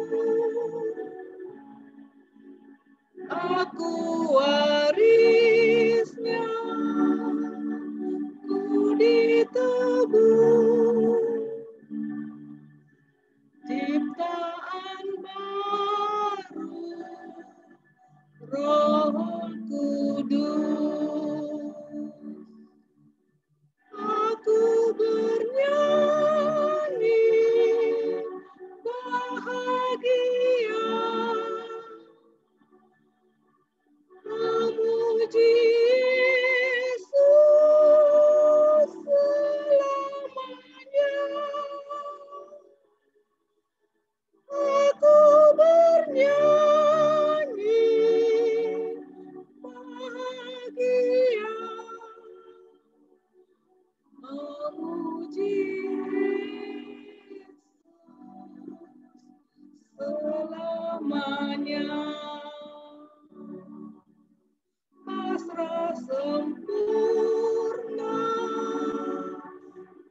Aku warisnya, ku ditebus, ciptaan baru, Roh Kudus. Aku bernyanyi bahagia, memuji Yesus selamanya. Aku bernyanyi bahagia, memuji Yesus selamanya. sempurna,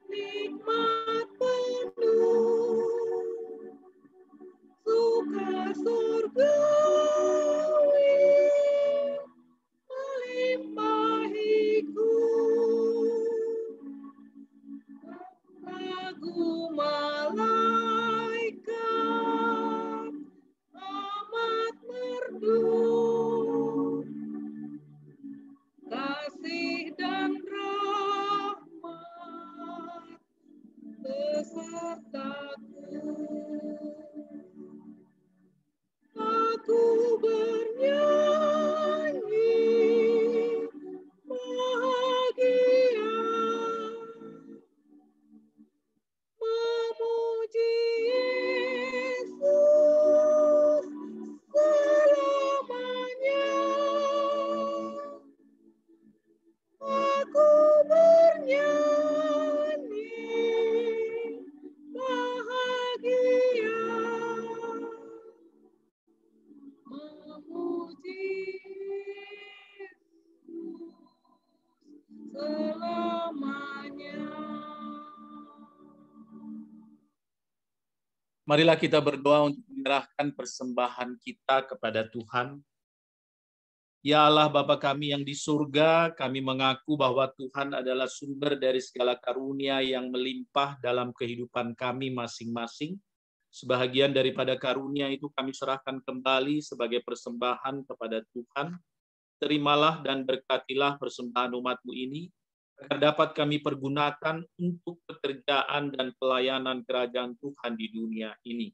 nikmat penuh, suka surgawi melimpahiku, lagu malaikat amat merdu, kasih dan rahmat besertaku. Aku bernyanyi bahagia, memuji Yesus selamanya. Aku bernyanyi bahagia, memuji Yesus selamanya. Marilah kita berdoa untuk menyerahkan persembahan kita kepada Tuhan. Ya Allah Bapa kami yang di surga, kami mengaku bahwa Tuhan adalah sumber dari segala karunia yang melimpah dalam kehidupan kami masing-masing. Sebahagian daripada karunia itu kami serahkan kembali sebagai persembahan kepada Tuhan. Terimalah dan berkatilah persembahan umat-Mu ini, agar dapat kami pergunakan untuk pekerjaan dan pelayanan kerajaan Tuhan di dunia ini.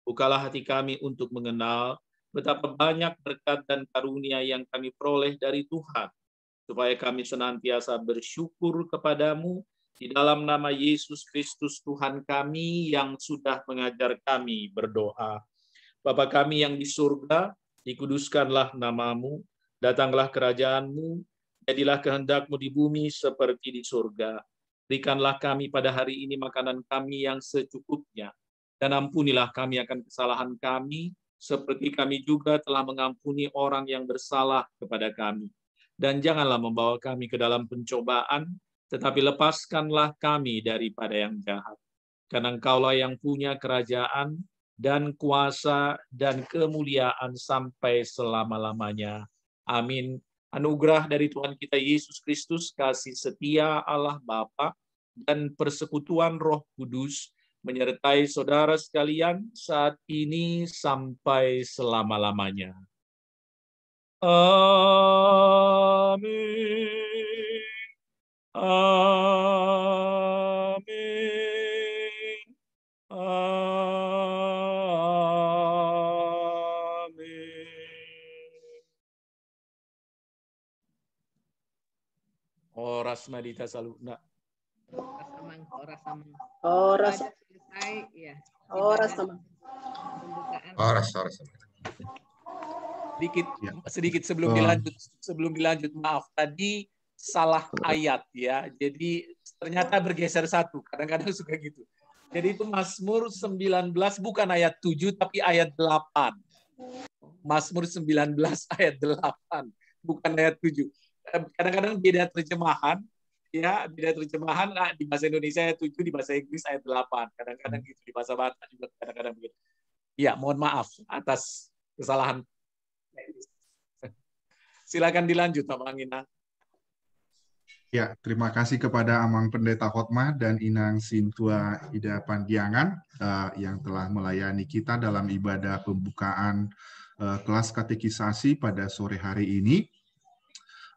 Bukalah hati kami untuk mengenal betapa banyak berkat dan karunia yang kami peroleh dari Tuhan, supaya kami senantiasa bersyukur kepadamu di dalam nama Yesus Kristus Tuhan kami yang sudah mengajar kami berdoa. Bapa kami yang di surga, dikuduskanlah namamu, datanglah kerajaanmu, jadilah kehendak-Mu di bumi seperti di surga. Berikanlah kami pada hari ini makanan kami yang secukupnya, dan ampunilah kami akan kesalahan kami, seperti kami juga telah mengampuni orang yang bersalah kepada kami. Dan janganlah membawa kami ke dalam pencobaan, tetapi lepaskanlah kami daripada yang jahat. Karena Engkaulah yang punya kerajaan dan kuasa dan kemuliaan sampai selama-lamanya. Amin. Anugerah dari Tuhan kita Yesus Kristus, kasih setia Allah Bapa, dan persekutuan Roh Kudus menyertai saudara sekalian saat ini sampai selama-lamanya. Amin. Amin. Amin. Oras madita saluna. Oras samang. Oras. Selesai, ya. Oras samang. Oras. Sedikit sebelum dilanjut, maaf tadi salah ayat ya. Jadi ternyata bergeser satu. Kadang-kadang suka gitu. Jadi itu Mazmur 19 bukan ayat 7 tapi ayat 8. Mazmur 19 ayat 8 bukan ayat 7. Kadang-kadang beda terjemahan. Ya, beda terjemahan di bahasa Indonesia ayat 7, di bahasa Inggris ayat 8. Kadang-kadang gitu, di bahasa Batak juga kadang-kadang begitu. Ya, mohon maaf atas kesalahan. Silakan dilanjut, Pak Angina. Ya, terima kasih kepada Amang Pendeta Khotmah dan Inang Sintua Ida Pandiangan yang telah melayani kita dalam ibadah pembukaan kelas katekisasi pada sore hari ini.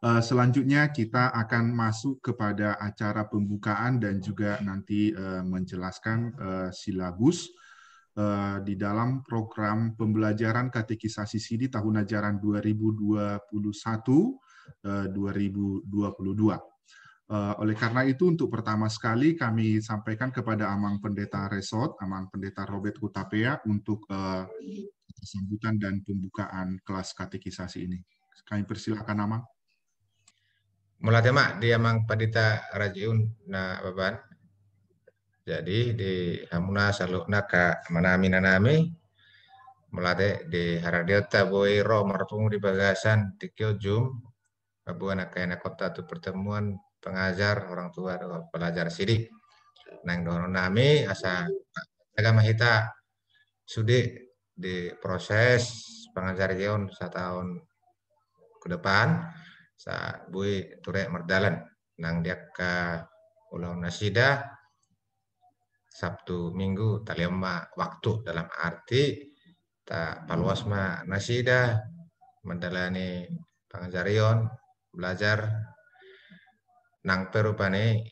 Selanjutnya kita akan masuk kepada acara pembukaan dan juga nanti menjelaskan silabus di dalam program pembelajaran katekisasi SIDI tahun ajaran 2021-2022. Oleh karena itu untuk pertama sekali kami sampaikan kepada Amang Pendeta Resort, Amang Pendeta Robert Hutapea untuk sambutan dan pembukaan kelas katekisasi ini. Kami persilakan Amang. Mulai mak dia Amang Pendeta Rajiun na baban. Jadi di hamuna salukna ka manami nanami mulai di haradiota boy ro marpung di bagasan tikyo jum Babuan kayaknya kota tu pertemuan pengajar orang tua pelajar sidik. Nang dono nami asa agama kita sudah diproses pengajar Jeon 1 tahun ke depan sa bui turek merdalan nang dia ke ulau nasida Sabtu Minggu taliama waktu dalam arti tak paluas ma nasida mendalani pengajarion belajar nang perupane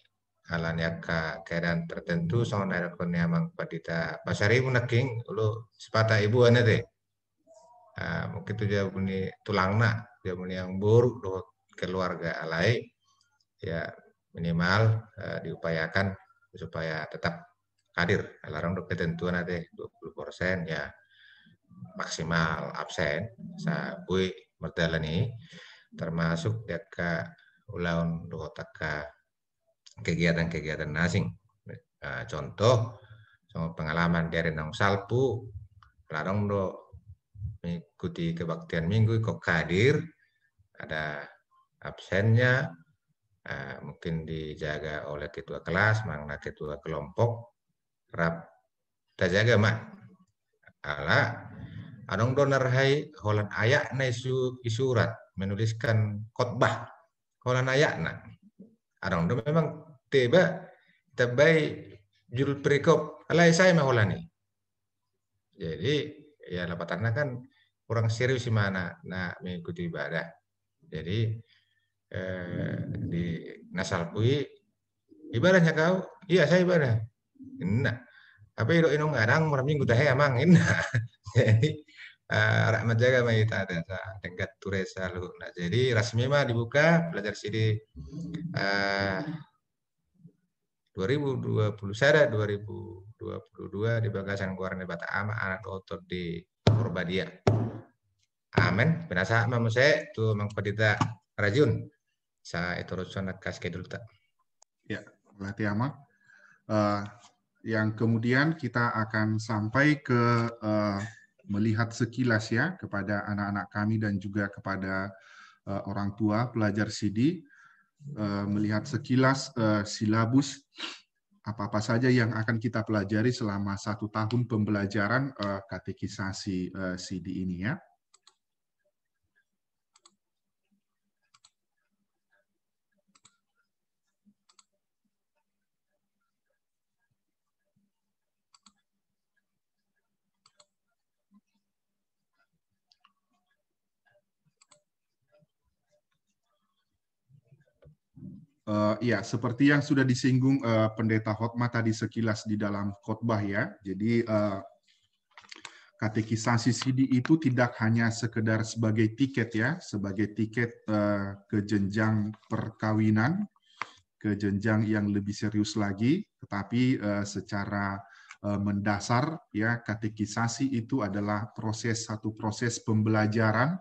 alan yaka keadaan tertentu sama narakon amang padita pasari munaking ulu sepata ibu ane deh mungkin tu dia punya tulangna dia punya yang buruk do keluarga alai ya minimal diupayakan supaya tetap hadir larang do ketentuan ada 20% ya maksimal absen sa bui merdalani termasuk dia ke ulaun do taka kegiatan-kegiatan asing. Contoh sama pengalaman dari nang salpu larang do mengikuti kebaktian minggu kok hadir ada absennya mungkin dijaga oleh ketua kelas mangna ketua kelompok rap terjaga mak ala adong donar hai holan ayak na isurat menuliskan khotbah holan ayak na adong do memang tiba tabai judul perikop alai saya maholani jadi ya lapatannya kan kurang serius di mana nah mengikuti ibadah jadi di nasalpui ibadahnya kau iya saya ibadah nah apa itu inong ngadang malam minggu teh emang ini jadi rahmat jaga maita ada tenggat tures selalu nah jadi resmi mah dibuka belajar CD 2020 sada 2022 di Bagasan Kuarane Bata Ama anak otot di Purbadia. Amen. Penasa mama saya tu mang padita rajun. Sa itu rusuhan kas kedul tak. Ya, berarti amat. Yang kemudian kita akan sampai ke melihat sekilas ya kepada anak-anak kami dan juga kepada orang tua pelajar CD, melihat sekilas silabus apa-apa saja yang akan kita pelajari selama 1 tahun pembelajaran katekisasi CD ini ya. Ya, seperti yang sudah disinggung Pendeta Hotma tadi sekilas di dalam khotbah ya. Jadi katekisasi CD itu tidak hanya sekedar sebagai tiket ya, sebagai tiket ke jenjang perkawinan, ke jenjang yang lebih serius lagi, tetapi secara mendasar ya katekisasi itu adalah satu proses pembelajaran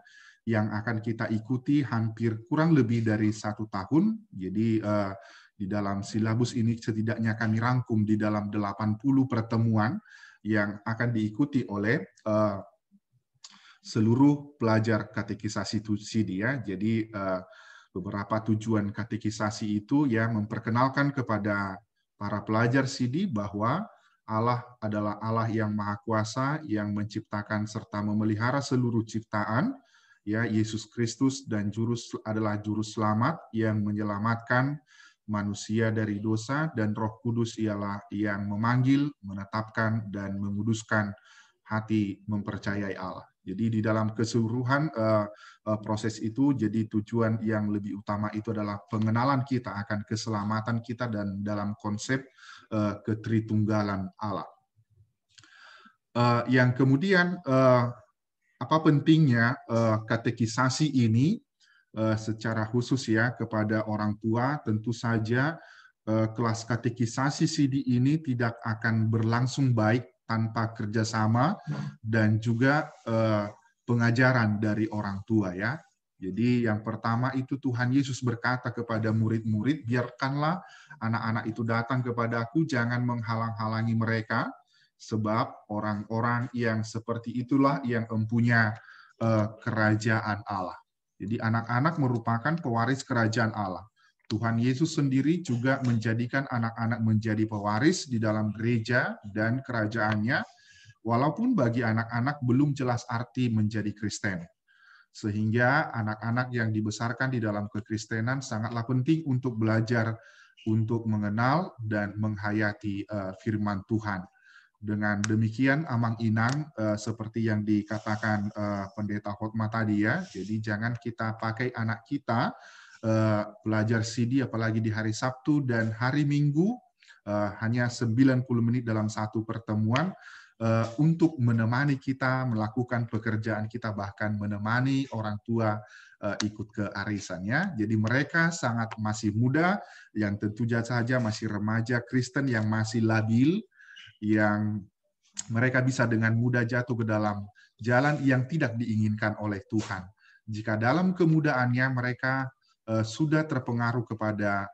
yang akan kita ikuti hampir kurang lebih dari 1 tahun. Jadi di dalam silabus ini setidaknya kami rangkum di dalam 80 pertemuan yang akan diikuti oleh seluruh pelajar katekisasi CD ya. Jadi beberapa tujuan katekisasi itu ya memperkenalkan kepada para pelajar CD bahwa Allah adalah Allah yang Maha Kuasa yang menciptakan serta memelihara seluruh ciptaan. Ya, Yesus Kristus dan adalah juru selamat yang menyelamatkan manusia dari dosa dan Roh Kudus ialah yang memanggil, menetapkan dan menguduskan hati mempercayai Allah. Jadi di dalam keseluruhan proses itu jadi tujuan yang lebih utama itu adalah pengenalan kita akan keselamatan kita dan dalam konsep ketritunggalan Allah. Yang kemudian apa pentingnya katekisasi ini secara khusus ya kepada orang tua, tentu saja kelas katekisasi CD ini tidak akan berlangsung baik tanpa kerjasama dan juga pengajaran dari orang tua ya. Jadi yang pertama itu Tuhan Yesus berkata kepada murid-murid, biarkanlah anak-anak itu datang kepadaku, jangan menghalang-halangi mereka, sebab orang-orang yang seperti itulah yang mempunyai kerajaan Allah. Jadi anak-anak merupakan pewaris kerajaan Allah. Tuhan Yesus sendiri juga menjadikan anak-anak menjadi pewaris di dalam gereja dan kerajaannya, walaupun bagi anak-anak belum jelas arti menjadi Kristen. Sehingga anak-anak yang dibesarkan di dalam kekristenan sangatlah penting untuk belajar, untuk mengenal dan menghayati firman Tuhan. Dengan demikian, Amang Inang, seperti yang dikatakan Pendeta Hotma tadi ya, jadi jangan kita pakai anak kita belajar CD apalagi di hari Sabtu dan hari Minggu hanya 90 menit dalam satu pertemuan untuk menemani kita melakukan pekerjaan kita, bahkan menemani orang tua ikut ke arisannya. Jadi mereka sangat masih muda, yang tentu saja masih remaja Kristen yang masih labil, yang mereka bisa dengan mudah jatuh ke dalam jalan yang tidak diinginkan oleh Tuhan. Jika dalam kemudaannya mereka sudah terpengaruh kepada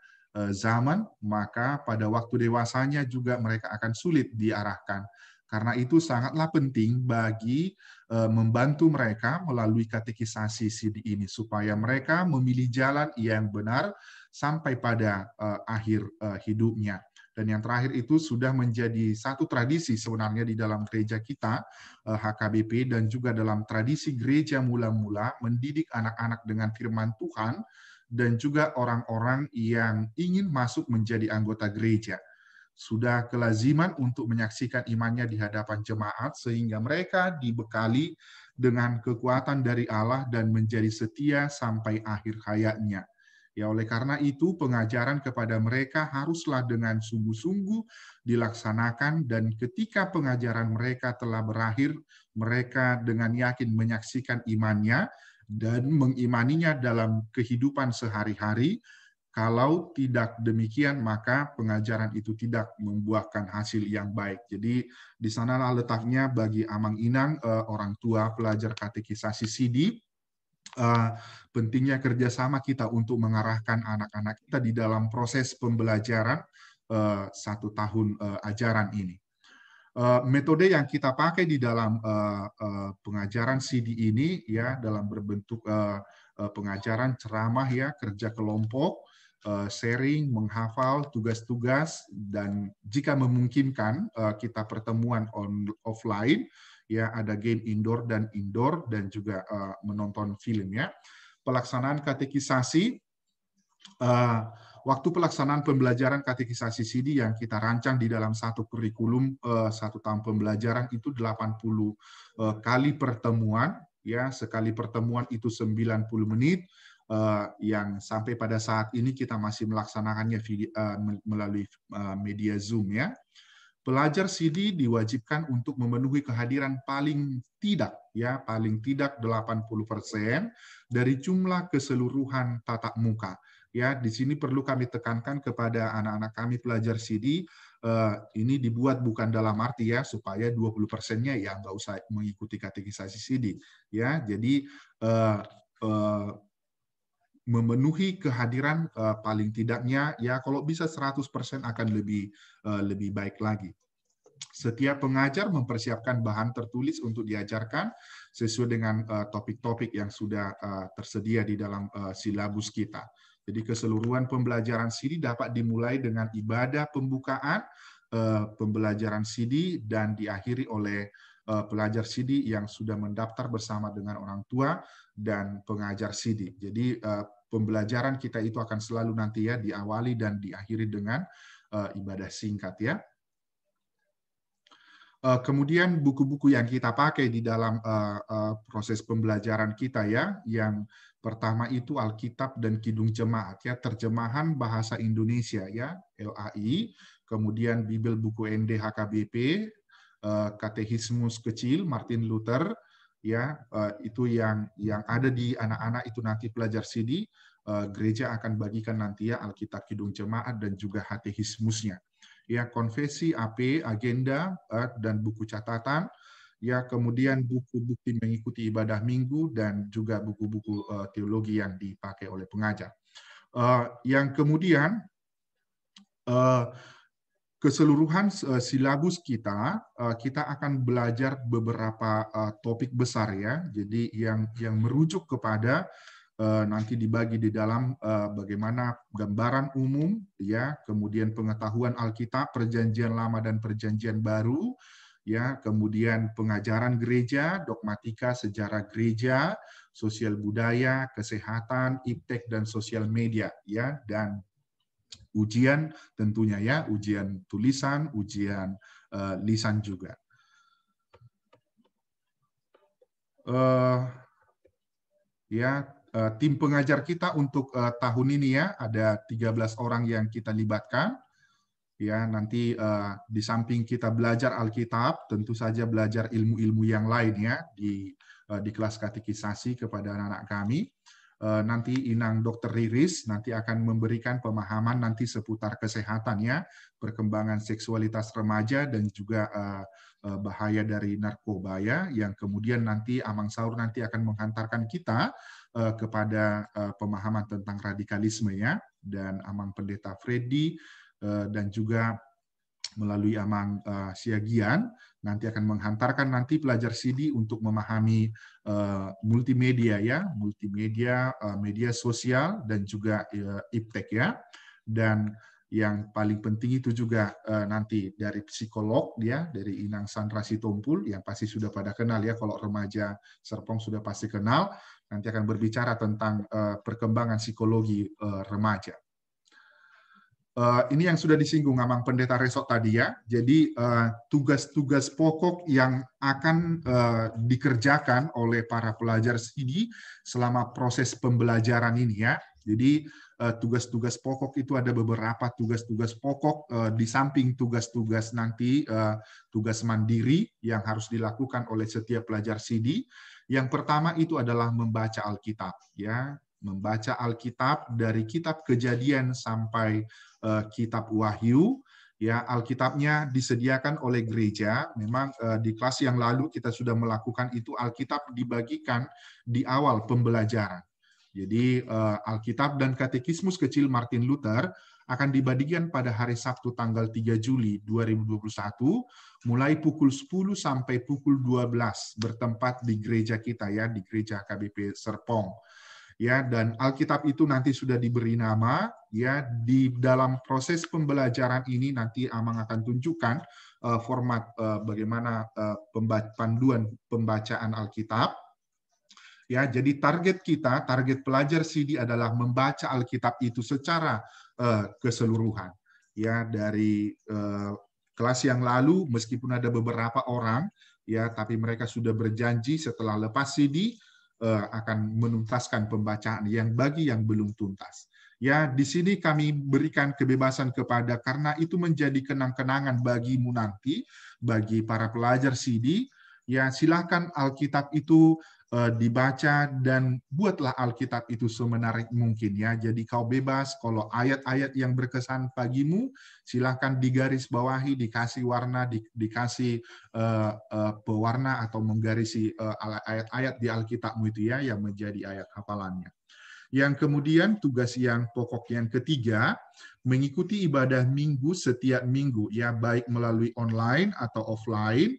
zaman, maka pada waktu dewasanya juga mereka akan sulit diarahkan. Karena itu sangatlah penting bagi membantu mereka melalui katekisasi CD ini, supaya mereka memilih jalan yang benar sampai pada akhir hidupnya. Dan yang terakhir itu sudah menjadi satu tradisi sebenarnya di dalam gereja kita, HKBP, dan juga dalam tradisi gereja mula-mula mendidik anak-anak dengan firman Tuhan, dan juga orang-orang yang ingin masuk menjadi anggota gereja. Sudah kelaziman untuk menyaksikan imannya di hadapan jemaat, sehingga mereka dibekali dengan kekuatan dari Allah dan menjadi setia sampai akhir hayatnya. Ya, oleh karena itu pengajaran kepada mereka haruslah dengan sungguh-sungguh dilaksanakan, dan ketika pengajaran mereka telah berakhir, mereka dengan yakin menyaksikan imannya dan mengimaninya dalam kehidupan sehari-hari. Kalau tidak demikian, maka pengajaran itu tidak membuahkan hasil yang baik. Jadi di sanalah letaknya bagi Amang Inang, orang tua pelajar katekisasi CD, pentingnya kerjasama kita untuk mengarahkan anak-anak kita di dalam proses pembelajaran 1 tahun ajaran ini. Metode yang kita pakai di dalam pengajaran CD ini ya dalam berbentuk pengajaran ceramah ya, kerja kelompok, sharing, menghafal tugas-tugas, dan jika memungkinkan kita pertemuan offline. Ya, ada game indoor dan juga menonton film ya. Pelaksanaan katekisasi, waktu pelaksanaan pembelajaran katekisasi CD yang kita rancang di dalam satu kurikulum 1 tahun pembelajaran itu 80 kali pertemuan ya, sekali pertemuan itu 90 menit, yang sampai pada saat ini kita masih melaksanakannya melalui media Zoom ya. Pelajar CD diwajibkan untuk memenuhi kehadiran paling tidak 80% dari jumlah keseluruhan tatap muka. Ya, di sini perlu kami tekankan kepada anak-anak kami pelajar CD, ini dibuat bukan dalam arti ya supaya 20%-nya ya nggak usah mengikuti katekisasi CD. Ya, jadi memenuhi kehadiran paling tidaknya ya kalau bisa 100% akan lebih baik lagi. Setiap pengajar mempersiapkan bahan tertulis untuk diajarkan sesuai dengan topik-topik yang sudah tersedia di dalam silabus kita. Jadi keseluruhan pembelajaran CD dapat dimulai dengan ibadah pembukaan pembelajaran CD dan diakhiri oleh pelajar CD yang sudah mendaftar bersama dengan orang tua dan pengajar CD. Jadi pembelajaran kita itu akan selalu nanti ya diawali dan diakhiri dengan ibadah singkat ya. Kemudian buku-buku yang kita pakai di dalam proses pembelajaran kita ya, yang pertama itu Alkitab dan Kidung Jemaat ya, terjemahan bahasa Indonesia ya, LAI, kemudian Bibel buku ND HKBP, Katekismus kecil Martin Luther ya, itu yang ada di anak-anak itu nanti pelajar CD, gereja akan bagikan nanti ya Alkitab Kidung Jemaat dan juga Katekismusnya. Ya, konfesi, AP, agenda, dan buku catatan, ya kemudian buku-buku mengikuti ibadah minggu dan juga buku-buku teologi yang dipakai oleh pengajar. Yang kemudian keseluruhan silabus kita akan belajar beberapa topik besar ya. Jadi yang merujuk kepada nanti dibagi di dalam bagaimana gambaran umum, ya, kemudian pengetahuan Alkitab, Perjanjian Lama dan Perjanjian Baru, ya, kemudian pengajaran gereja, dogmatika, sejarah gereja, sosial budaya, kesehatan, iptek dan sosial media, ya, dan ujian tentunya, ya, ujian tulisan, ujian lisan juga. Tim pengajar kita untuk tahun ini, ya, ada 13 orang yang kita libatkan. Ya, nanti di samping kita belajar Alkitab, tentu saja belajar ilmu-ilmu yang lain, ya, di kelas katekisasi kepada anak-anak kami. Nanti Inang Dr. Riris nanti akan memberikan pemahaman nanti seputar kesehatan, ya, perkembangan seksualitas remaja dan juga bahaya dari narkoba, ya, yang kemudian nanti Amang Saur nanti akan menghantarkan kita kepada pemahaman tentang radikalisme, ya, dan Amang Pendeta Freddy dan juga melalui Amang Siagian nanti akan menghantarkan nanti pelajar CD untuk memahami multimedia, ya, multimedia, media sosial dan juga iptek, ya. Dan yang paling penting itu juga nanti dari psikolog, ya, dari Inang Sandra Sitompul yang pasti sudah pada kenal, ya, kalau remaja Serpong sudah pasti kenal, nanti akan berbicara tentang perkembangan psikologi remaja. Ini yang sudah disinggung Amang Pendeta Resok tadi, ya. Jadi tugas-tugas pokok yang akan dikerjakan oleh para pelajar CD selama proses pembelajaran ini, ya. Jadi tugas-tugas pokok itu ada beberapa tugas-tugas pokok di samping tugas-tugas nanti tugas mandiri yang harus dilakukan oleh setiap pelajar CD. Yang pertama itu adalah membaca Alkitab, ya. Membaca Alkitab dari kitab Kejadian sampai kitab Wahyu, ya. Alkitabnya disediakan oleh gereja. Memang di kelas yang lalu kita sudah melakukan itu, Alkitab dibagikan di awal pembelajaran. Jadi Alkitab dan Katekismus Kecil Martin Luther akan dibagikan pada hari Sabtu tanggal 3 Juli 2021 mulai pukul 10 sampai pukul 12 bertempat di gereja kita, ya, di gereja KBP Serpong. Ya, dan Alkitab itu nanti sudah diberi nama, ya. Di dalam proses pembelajaran ini nanti Amang akan tunjukkan format bagaimana panduan pembacaan Alkitab. Ya, jadi target kita, target pelajar CD adalah membaca Alkitab itu secara keseluruhan. Ya, dari kelas yang lalu meskipun ada beberapa orang, ya, tapi mereka sudah berjanji setelah lepas CD akan menuntaskan pembacaan yang bagi yang belum tuntas. Ya, di sini kami berikan kebebasan kepada, karena itu menjadi kenang-kenangan bagimu nanti, bagi para pelajar CD, ya, silakan Alkitab itu dibaca dan buatlah Alkitab itu semenarik mungkin, ya. Jadi kau bebas, kalau ayat-ayat yang berkesan bagimu silakan digaris bawahi, dikasih warna, dikasih pewarna atau menggarisi ayat-ayat di Alkitabmu itu, ya, yang menjadi ayat hafalannya. Yang kemudian tugas yang pokok yang ketiga, mengikuti ibadah minggu setiap minggu, ya, baik melalui online atau offline,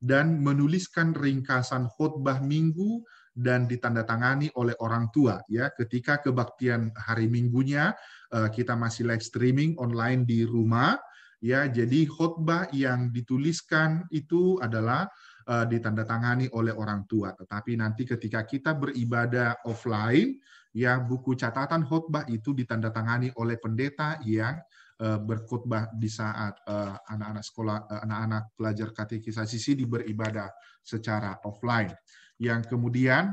dan menuliskan ringkasan khotbah minggu dan ditandatangani oleh orang tua, ya. Ketika kebaktian hari minggunya kita masih live streaming online di rumah, ya. Jadi khotbah yang dituliskan itu adalah ditandatangani oleh orang tua. Tetapi nanti ketika kita beribadah offline, ya, buku catatan khotbah itu ditandatangani oleh pendeta yang berkhotbah di saat anak-anak sekolah, anak-anak pelajar katekisasi CD beribadah secara offline. Yang kemudian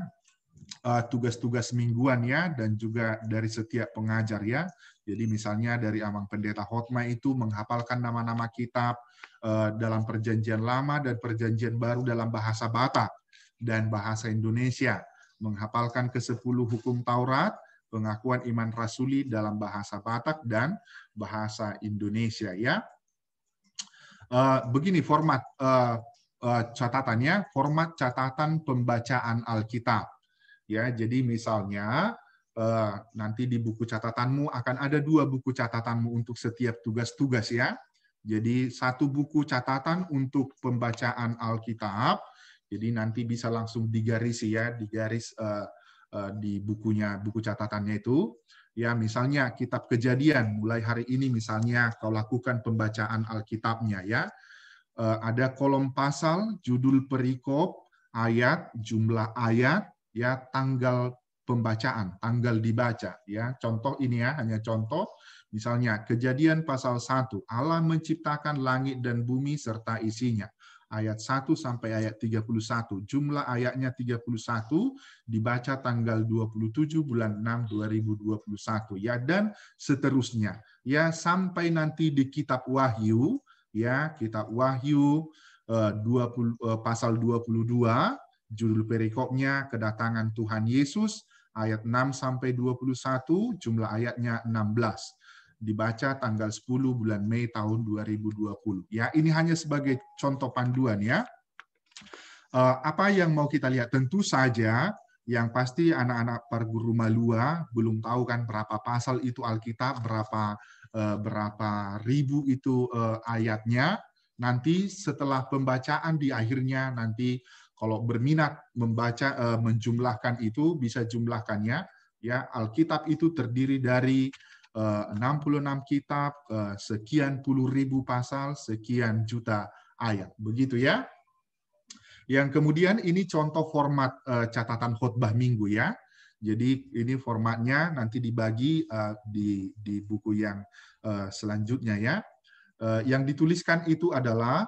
tugas-tugas mingguan, ya, dan juga dari setiap pengajar, ya. Jadi misalnya dari Amang Pendeta Hotma itu menghafalkan nama-nama kitab dalam Perjanjian Lama dan Perjanjian Baru dalam bahasa Batak dan bahasa Indonesia, menghafalkan ke-10 hukum Taurat, pengakuan iman rasuli dalam bahasa Batak dan bahasa Indonesia, ya. Begini format catatannya, format catatan pembacaan Alkitab, ya. Jadi misalnya nanti di buku catatanmu akan ada 2 buku catatanmu untuk setiap tugas-tugas, ya. Jadi 1 buku catatan untuk pembacaan Alkitab, jadi nanti bisa langsung digarisi, ya, digaris di buku catatannya itu. Ya, misalnya kitab Kejadian, mulai hari ini misalnya kau lakukan pembacaan Alkitabnya ya. Ada kolom pasal, judul perikop, ayat, jumlah ayat, ya, tanggal pembacaan, tanggal dibaca ya. Contoh ini ya, hanya contoh. Misalnya Kejadian pasal 1, Allah menciptakan langit dan bumi serta isinya. Ayat 1 sampai ayat 31. Jumlah ayatnya 31, dibaca tanggal 27 bulan 6 2021 ya, dan seterusnya. Ya, sampai nanti di kitab Wahyu, ya, kitab Wahyu pasal 22, judul perikopnya kedatangan Tuhan Yesus, ayat 6 sampai 21, jumlah ayatnya 16. Dibaca tanggal 10 bulan Mei tahun 2020. Ya, ini hanya sebagai contoh panduan ya. Apa yang mau kita lihat? Tentu saja yang pasti anak-anak perguru Malua belum tahu kan berapa pasal itu Alkitab, berapa ribu itu ayatnya. Nanti setelah pembacaan di akhirnya, nanti kalau berminat membaca menjumlahkan itu bisa jumlahkannya ya. Alkitab itu terdiri dari 66 kitab, sekian puluh ribu pasal, sekian juta ayat. Begitu ya. Yang kemudian ini contoh format catatan khotbah minggu ya. Jadi ini formatnya nanti dibagi di buku yang selanjutnya ya. Yang dituliskan itu adalah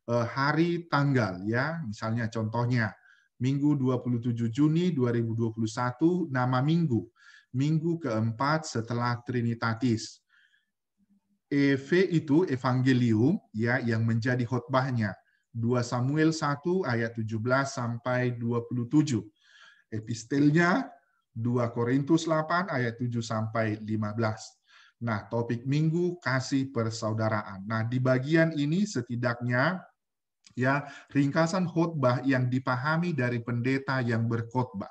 hari tanggal ya. Misalnya contohnya Minggu 27 Juni 2021, nama minggu. Minggu keempat setelah Trinitatis. EV itu evangelium ya, yang menjadi khotbahnya 2 Samuel 1 ayat 17 sampai 27. Epistelnya 2 Korintus 8 ayat 7 sampai 15. Nah, topik minggu kasih persaudaraan. Nah, di bagian ini setidaknya ya ringkasan khotbah yang dipahami dari pendeta yang berkhotbah.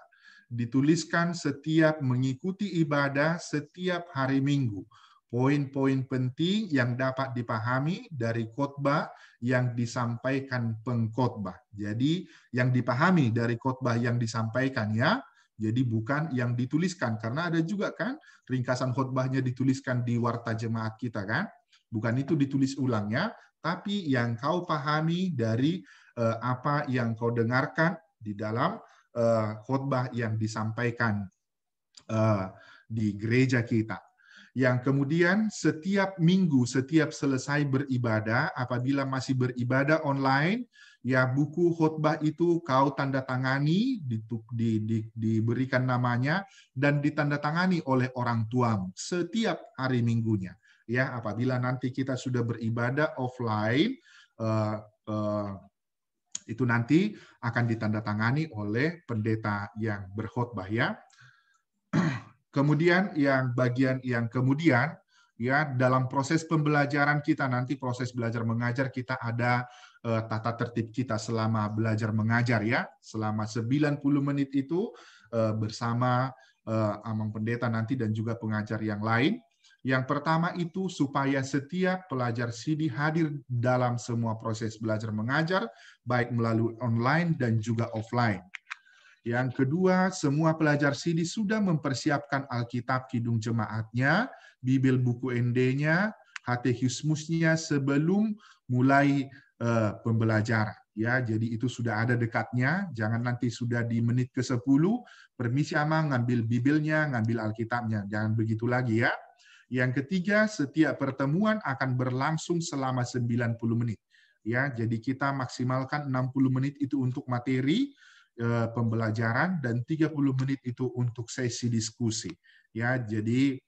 Dituliskan setiap mengikuti ibadah setiap hari Minggu. Poin-poin penting yang dapat dipahami dari khotbah yang disampaikan pengkhotbah. Jadi yang dipahami dari khotbah yang disampaikan ya. Jadi bukan yang dituliskan, karena ada juga kan ringkasan khotbahnya dituliskan di warta jemaat kita kan. Bukan itu ditulis ulang ya, tapi yang kau pahami dari apa yang kau dengarkan di dalam khotbah yang disampaikan di gereja kita. Yang kemudian setiap minggu, setiap selesai beribadah, apabila masih beribadah online, ya buku khotbah itu kau tanda tangani, diberikan namanya, dan ditandatangani oleh orang tuamu setiap hari minggunya. Ya, apabila nanti kita sudah beribadah offline, itu nanti akan ditandatangani oleh pendeta yang berkhotbah ya. Kemudian yang bagian yang kemudian ya, dalam proses pembelajaran kita nanti, proses belajar mengajar, kita ada tata tertib kita selama belajar mengajar ya. Selama 90 menit itu bersama Amang Pendeta nanti dan juga pengajar yang lain. Yang pertama itu supaya setiap pelajar CD hadir dalam semua proses belajar mengajar, baik melalui online dan juga offline. Yang kedua, semua pelajar CD sudah mempersiapkan Alkitab Kidung Jemaatnya, Bibel buku ND-nya, Katekismusnya sebelum mulai pembelajaran. Ya, jadi itu sudah ada dekatnya. Jangan nanti sudah di menit ke-10, permisi Amang ngambil Bibelnya, ngambil Alkitabnya. Jangan begitu lagi ya. Yang ketiga, setiap pertemuan akan berlangsung selama 90 menit. Ya, jadi kita maksimalkan 60 menit itu untuk materi pembelajaran dan 30 menit itu untuk sesi diskusi. Ya, jadi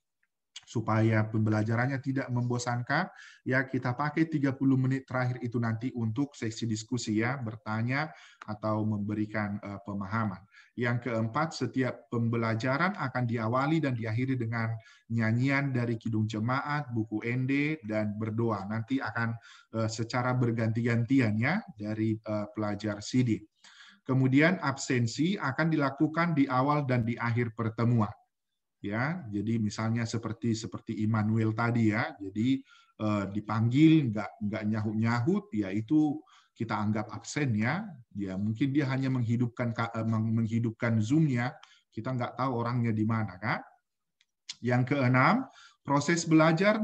supaya pembelajarannya tidak membosankan, ya kita pakai 30 menit terakhir itu nanti untuk sesi diskusi ya, bertanya atau memberikan pemahaman. Yang keempat, setiap pembelajaran akan diawali dan diakhiri dengan nyanyian dari Kidung Jemaat, buku ND, dan berdoa. Nanti akan secara berganti-gantian ya dari pelajar CD. Kemudian absensi akan dilakukan di awal dan di akhir pertemuan. Ya, jadi misalnya seperti Immanuel tadi ya, jadi dipanggil nggak nyahut-nyahut, ya itu kita anggap absen ya. Ya mungkin dia hanya menghidupkan Zoom-nya, Kita nggak tahu orangnya di mana, kan? Yang keenam, proses belajar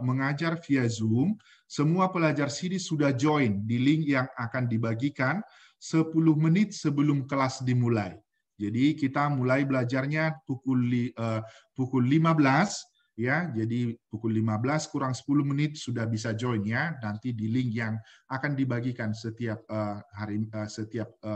mengajar via Zoom, semua pelajar CD sudah join di link yang akan dibagikan 10 menit sebelum kelas dimulai. Jadi kita mulai belajarnya pukul 15, ya. Jadi pukul 15 kurang 10 menit sudah bisa join, ya. Nanti di link yang akan dibagikan setiap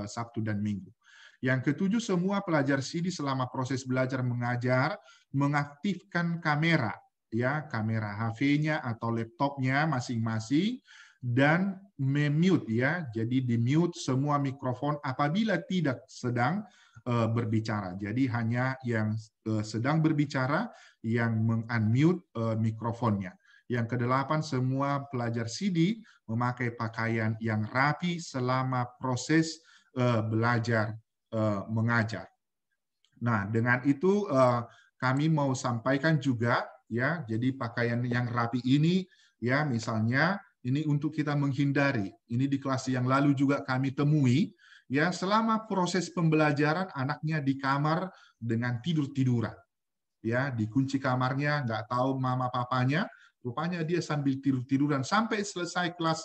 Sabtu dan Minggu. Yang ketujuh, semua pelajar CD selama proses belajar mengajar mengaktifkan kamera, ya, kamera HP-nya atau laptopnya masing-masing, dan memute, ya. Jadi di-mute semua mikrofon apabila tidak sedang berbicara. Jadi hanya yang sedang berbicara yang meng-unmute mikrofonnya. Yang kedelapan, semua pelajar CD memakai pakaian yang rapi selama proses belajar mengajar. Nah, dengan itu kami mau sampaikan juga, ya, jadi pakaian yang rapi ini, ya, misalnya ini untuk kita menghindari. Ini di kelas yang lalu juga kami temui, ya, selama proses pembelajaran anaknya di kamar dengan tidur-tiduran, ya, dikunci kamarnya, nggak tahu mama papanya, rupanya dia sambil tidur-tiduran sampai selesai kelas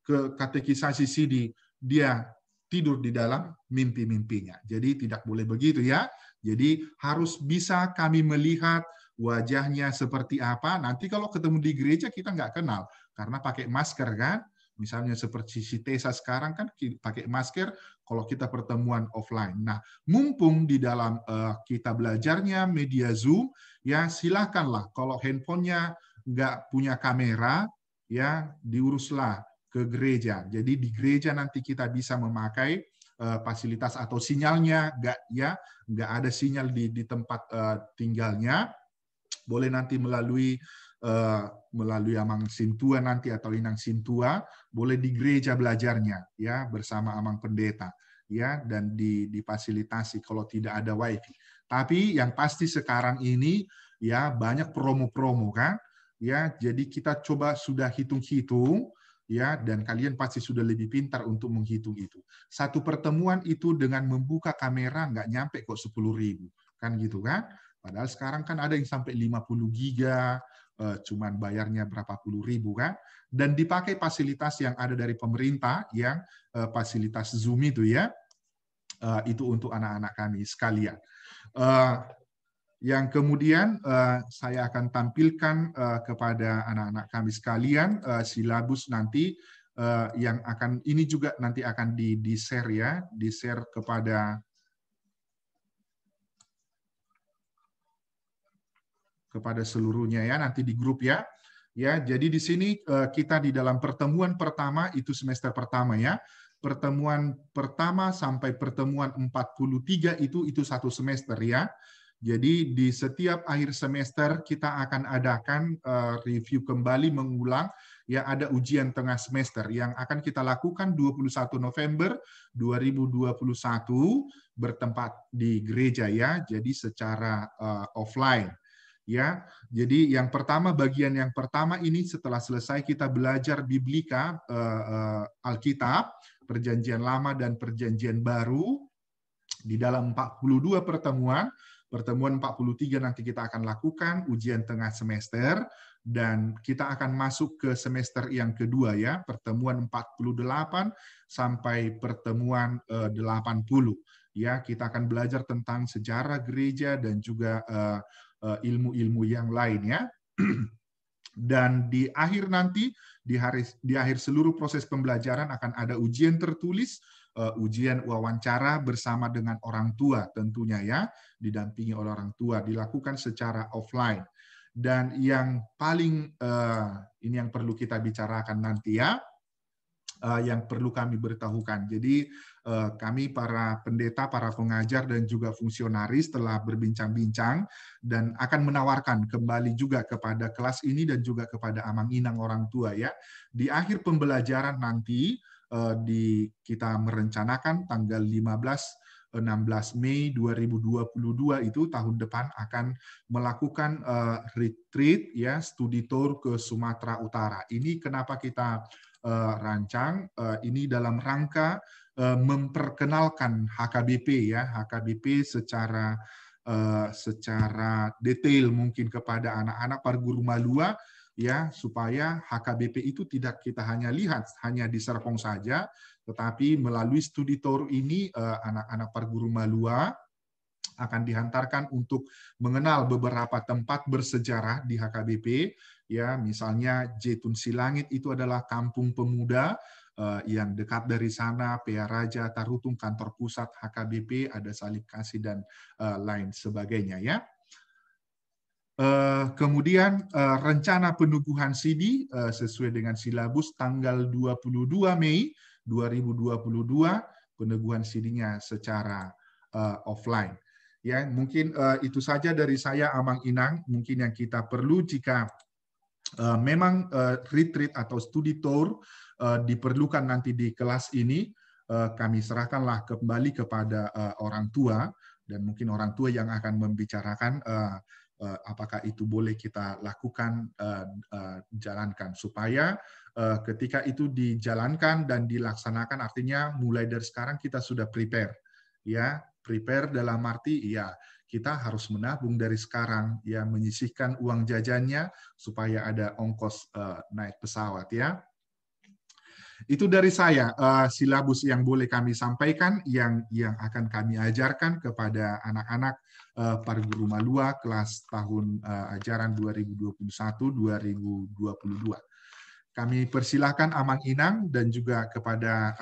ke katekisasi CD, dia tidur di dalam mimpi-mimpinya. Jadi tidak boleh begitu, ya. Jadi harus bisa kami melihat wajahnya seperti apa. Nanti kalau ketemu di gereja kita nggak kenal karena pakai masker, kan. Misalnya seperti si Tessa sekarang kan pakai masker kalau kita pertemuan offline. Nah, mumpung di dalam kita belajarnya media Zoom, ya silakanlah kalau handphonenya nggak punya kamera, ya diuruslah ke gereja. Jadi di gereja nanti kita bisa memakai fasilitas atau sinyalnya nggak ada sinyal di tempat tinggalnya, boleh nanti melalui Amang Sintua nanti atau Inang Sintua, boleh di gereja belajarnya, ya, bersama Amang Pendeta, ya, dan difasilitasi kalau tidak ada wifi. Tapi yang pasti sekarang ini, ya, banyak promo-promo, kan, ya. Jadi kita coba sudah hitung-hitung, ya, dan kalian pasti sudah lebih pintar untuk menghitung itu. Satu pertemuan itu dengan membuka kamera nggak nyampe kok 10.000, kan gitu, kan. Padahal sekarang kan ada yang sampai 50 giga, cuman bayarnya berapa puluh ribu, kan. Dan dipakai fasilitas yang ada dari pemerintah, yang fasilitas Zoom itu, ya. Itu untuk anak-anak kami sekalian. Yang kemudian saya akan tampilkan kepada anak-anak kami sekalian silabus nanti yang akan ini juga nanti akan di-share, ya, di-share kepada seluruhnya, ya, nanti di grup, ya. Ya, jadi di sini kita di dalam pertemuan pertama itu semester pertama, ya. Pertemuan pertama sampai pertemuan 43 itu satu semester, ya. Jadi di setiap akhir semester kita akan adakan review kembali, mengulang, ya, ada ujian tengah semester yang akan kita lakukan 21 November 2021 bertempat di gereja, ya. Jadi secara offline, ya. Jadi yang pertama, bagian yang pertama ini setelah selesai kita belajar biblika, Alkitab, Perjanjian Lama dan Perjanjian Baru di dalam 42 pertemuan. Pertemuan 43 nanti kita akan lakukan ujian tengah semester dan kita akan masuk ke semester yang kedua, ya, pertemuan 48 sampai pertemuan 80. Ya, kita akan belajar tentang sejarah gereja dan juga ilmu-ilmu yang lain, ya. Dan di akhir nanti, di akhir seluruh proses pembelajaran akan ada ujian tertulis, ujian wawancara bersama dengan orang tua tentunya, ya, didampingi oleh orang tua, dilakukan secara offline. Dan yang paling ini yang perlu kita bicarakan nanti, ya, yang perlu kami beritahukan. Jadi kami para pendeta, para pengajar dan juga fungsionaris telah berbincang-bincang dan akan menawarkan kembali juga kepada kelas ini dan juga kepada amang-inang orang tua, ya. Di akhir pembelajaran nanti kita merencanakan tanggal 15-16 Mei 2022 itu tahun depan akan melakukan retreat, ya, studi tour ke Sumatera Utara. Ini kenapa kita rancang ini dalam rangka memperkenalkan HKBP ya, HKBP secara detail mungkin kepada anak-anak Parguru Malua ya, supaya HKBP itu tidak kita hanya lihat hanya di Serpong saja, tetapi melalui studi tour ini anak-anak Parguru Malua akan dihantarkan untuk mengenal beberapa tempat bersejarah di HKBP ya, misalnya Jetun Silangit itu adalah kampung pemuda yang dekat dari sana, PA Raja, Tarutung, kantor pusat HKBP, ada Salib Kasih dan lain sebagainya ya. Kemudian rencana penubuhan CD sesuai dengan silabus tanggal 22 Mei 2022 penubuhan CD-nya secara offline. Ya, mungkin itu saja dari saya, Amang Inang. Mungkin yang kita perlu jika memang retreat atau studi tour diperlukan nanti di kelas ini, kami serahkanlah kembali kepada orang tua, dan mungkin orang tua yang akan membicarakan apakah itu boleh kita lakukan, jalankan, supaya ketika itu dijalankan dan dilaksanakan, artinya mulai dari sekarang kita sudah prepare, ya, prepare dalam arti ya kita harus menabung dari sekarang, ya, menyisihkan uang jajannya supaya ada ongkos naik pesawat, ya. Itu dari saya silabus yang boleh kami sampaikan, yang akan kami ajarkan kepada anak-anak Parguru Malua kelas tahun ajaran 2021-2022. Kami persilahkan Amang Inang dan juga kepada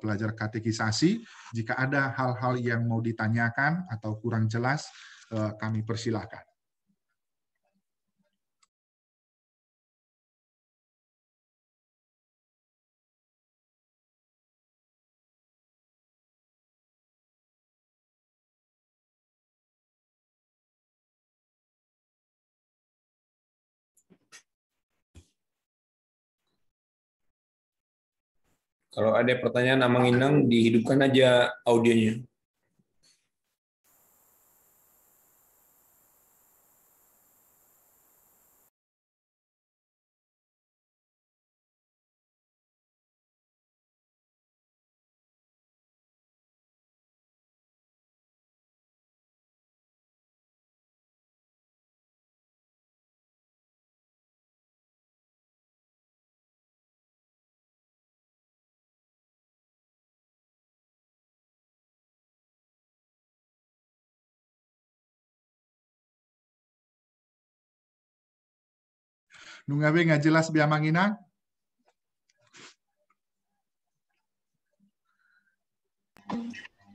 pelajar katekisasi, jika ada hal-hal yang mau ditanyakan atau kurang jelas, kami persilahkan. Kalau ada pertanyaan Amang Inang, dihidupkan aja audionya. Nungabe nggak jelas Amang Inang?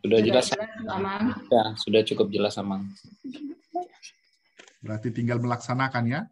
Sudah jelas, Amang. Ya, sudah cukup jelas, Amang. Berarti tinggal melaksanakan ya.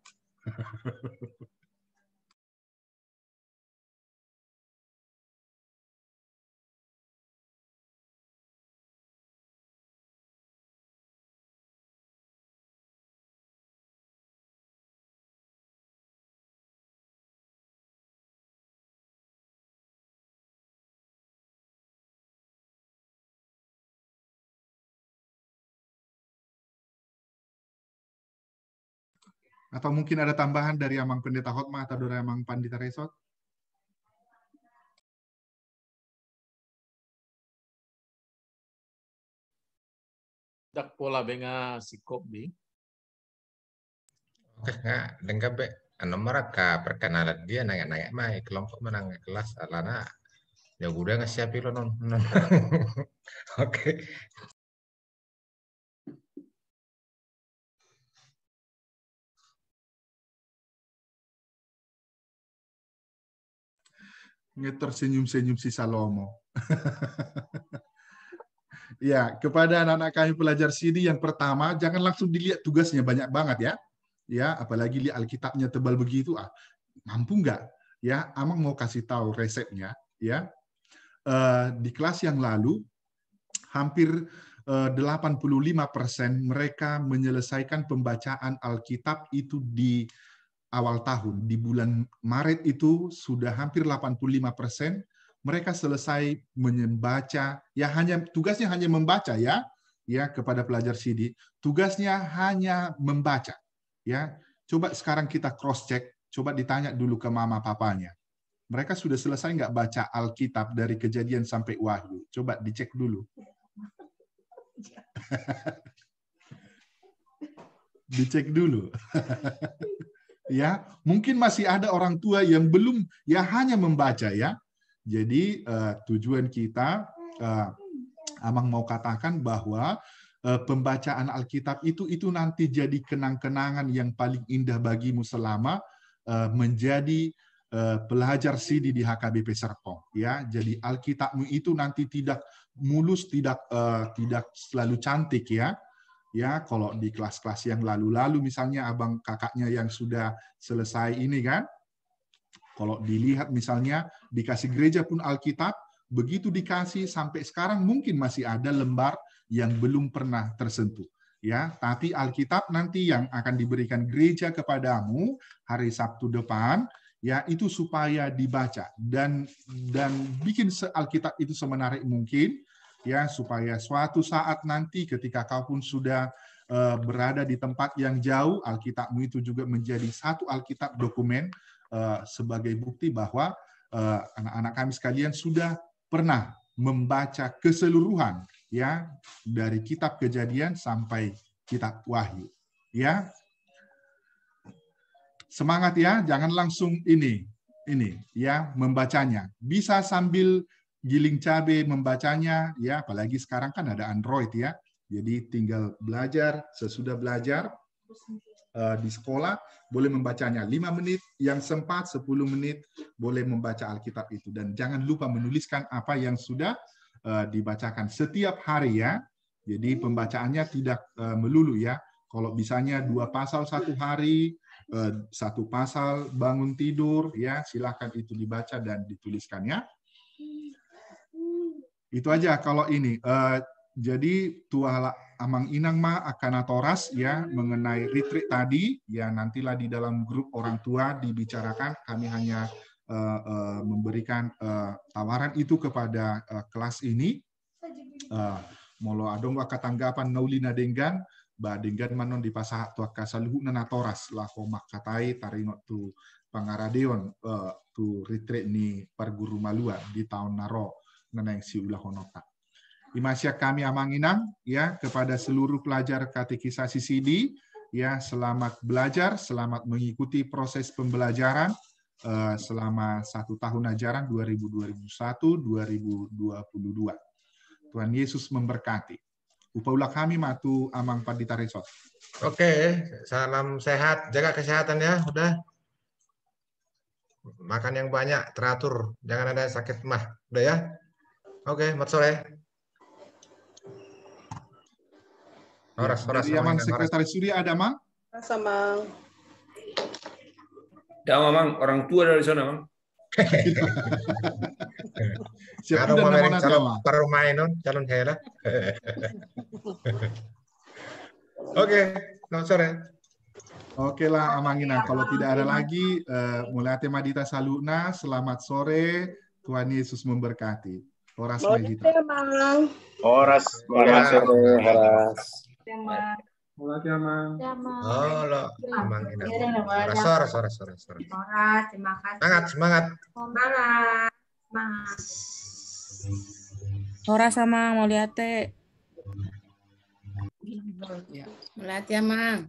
Atau mungkin ada tambahan dari Amang Pendeta Hotma atau dari Amang Pandita Resot? Dak pola benga sikop bi. Oke, nggak dengar be. Nomor ka perkenalan dia nanya-nanya mah kelompok menang kelas alana ya udah nggak siap lo non. Oke. Tersenyum-senyum si Salomo. Ya, kepada anak-anak kami pelajar CD yang pertama, jangan langsung dilihat tugasnya banyak banget ya. Ya, apalagi lihat Alkitabnya tebal begitu, mampu nggak? Ya, Amang mau kasih tahu resepnya. Ya, di kelas yang lalu hampir 85% mereka menyelesaikan pembacaan Alkitab itu di awal tahun. Di bulan Maret itu sudah hampir 85% mereka selesai membaca, ya hanya tugasnya hanya membaca ya kepada pelajar CD. Tugasnya hanya membaca. Ya, coba sekarang kita cross check, coba ditanya dulu ke mama papanya. mereka sudah selesai nggak baca Alkitab dari Kejadian sampai Wahyu? Coba dicek dulu. Dicek dulu. Ya, mungkin masih ada orang tua yang belum, ya hanya membaca ya. Jadi tujuan kita, Amang mau katakan bahwa pembacaan Alkitab itu nanti jadi kenang-kenangan yang paling indah bagimu selama menjadi pelajar CD di HKBP Serpong. Ya, jadi Alkitabmu itu nanti tidak mulus, tidak selalu cantik ya. Ya, kalau di kelas-kelas yang lalu-lalu misalnya abang kakaknya yang sudah selesai ini kan, kalau dilihat misalnya dikasih gereja pun Alkitab, begitu dikasih sampai sekarang mungkin masih ada lembar yang belum pernah tersentuh. Ya, tapi Alkitab nanti yang akan diberikan gereja kepadamu hari Sabtu depan, ya itu supaya dibaca dan bikin Alkitab itu semenarik mungkin. Ya, supaya suatu saat nanti ketika kau pun sudah berada di tempat yang jauh, Alkitabmu itu juga menjadi satu Alkitab dokumen sebagai bukti bahwa anak-anak kami sekalian sudah pernah membaca keseluruhan ya dari kitab Kejadian sampai kitab Wahyu. Ya, semangat ya, jangan langsung ini ya membacanya. Bisa sambil giling cabe membacanya ya, apalagi sekarang kan ada Android ya, jadi tinggal belajar, sesudah belajar di sekolah boleh membacanya 5 menit, yang sempat 10 menit boleh membaca Alkitab itu, dan jangan lupa menuliskan apa yang sudah dibacakan setiap hari ya. Jadi pembacaannya tidak melulu ya, kalau misalnya 2 pasal 1 hari, 1 pasal bangun tidur ya, silakan itu dibaca dan dituliskan ya. Itu aja kalau ini. Jadi Tua Amang Inang Ma akan toras ya mengenai retreat tadi ya, nantilah di dalam grup orang tua dibicarakan. Kami hanya memberikan tawaran itu kepada kelas ini. Molo adong waka tanggapan naulina denggan ba denggan manon di pasah tua kasaluhu nana toras lah komak katai taringot tu pangaradeon tu retreat ni Parguru Malua di tahun naro neneng si ulah honota. Imasya kami Amang Inang ya kepada seluruh pelajar katekisasi CD ya, selamat belajar, selamat mengikuti proses pembelajaran selama 1 tahun ajaran 2021-2022. Tuhan Yesus memberkati. Upaulah kami matu Amang Pandita Resort. Oke, salam sehat, jaga kesehatan ya, udah. Makan yang banyak, teratur, jangan ada sakit mah, udah ya. Oke, selamat sore. Dari Amang Sekretaris Suri ada Mang? Sama. Ya, Mang, orang tua dari sana, Mang. Siapa udah nama calon parumain calon hela. Oke, selamat sore. Oke lah Amang Inang, kalau tidak ada lagi, mulai Madita Saluna, selamat sore, Tuhan Yesus memberkati. Horas Mahita. Horas. Horas Amang. Oh, lo Amang Inang. Sore. Horas, terima kasih. Semangat. Horas sama mau lihat teh. Melatih Amang.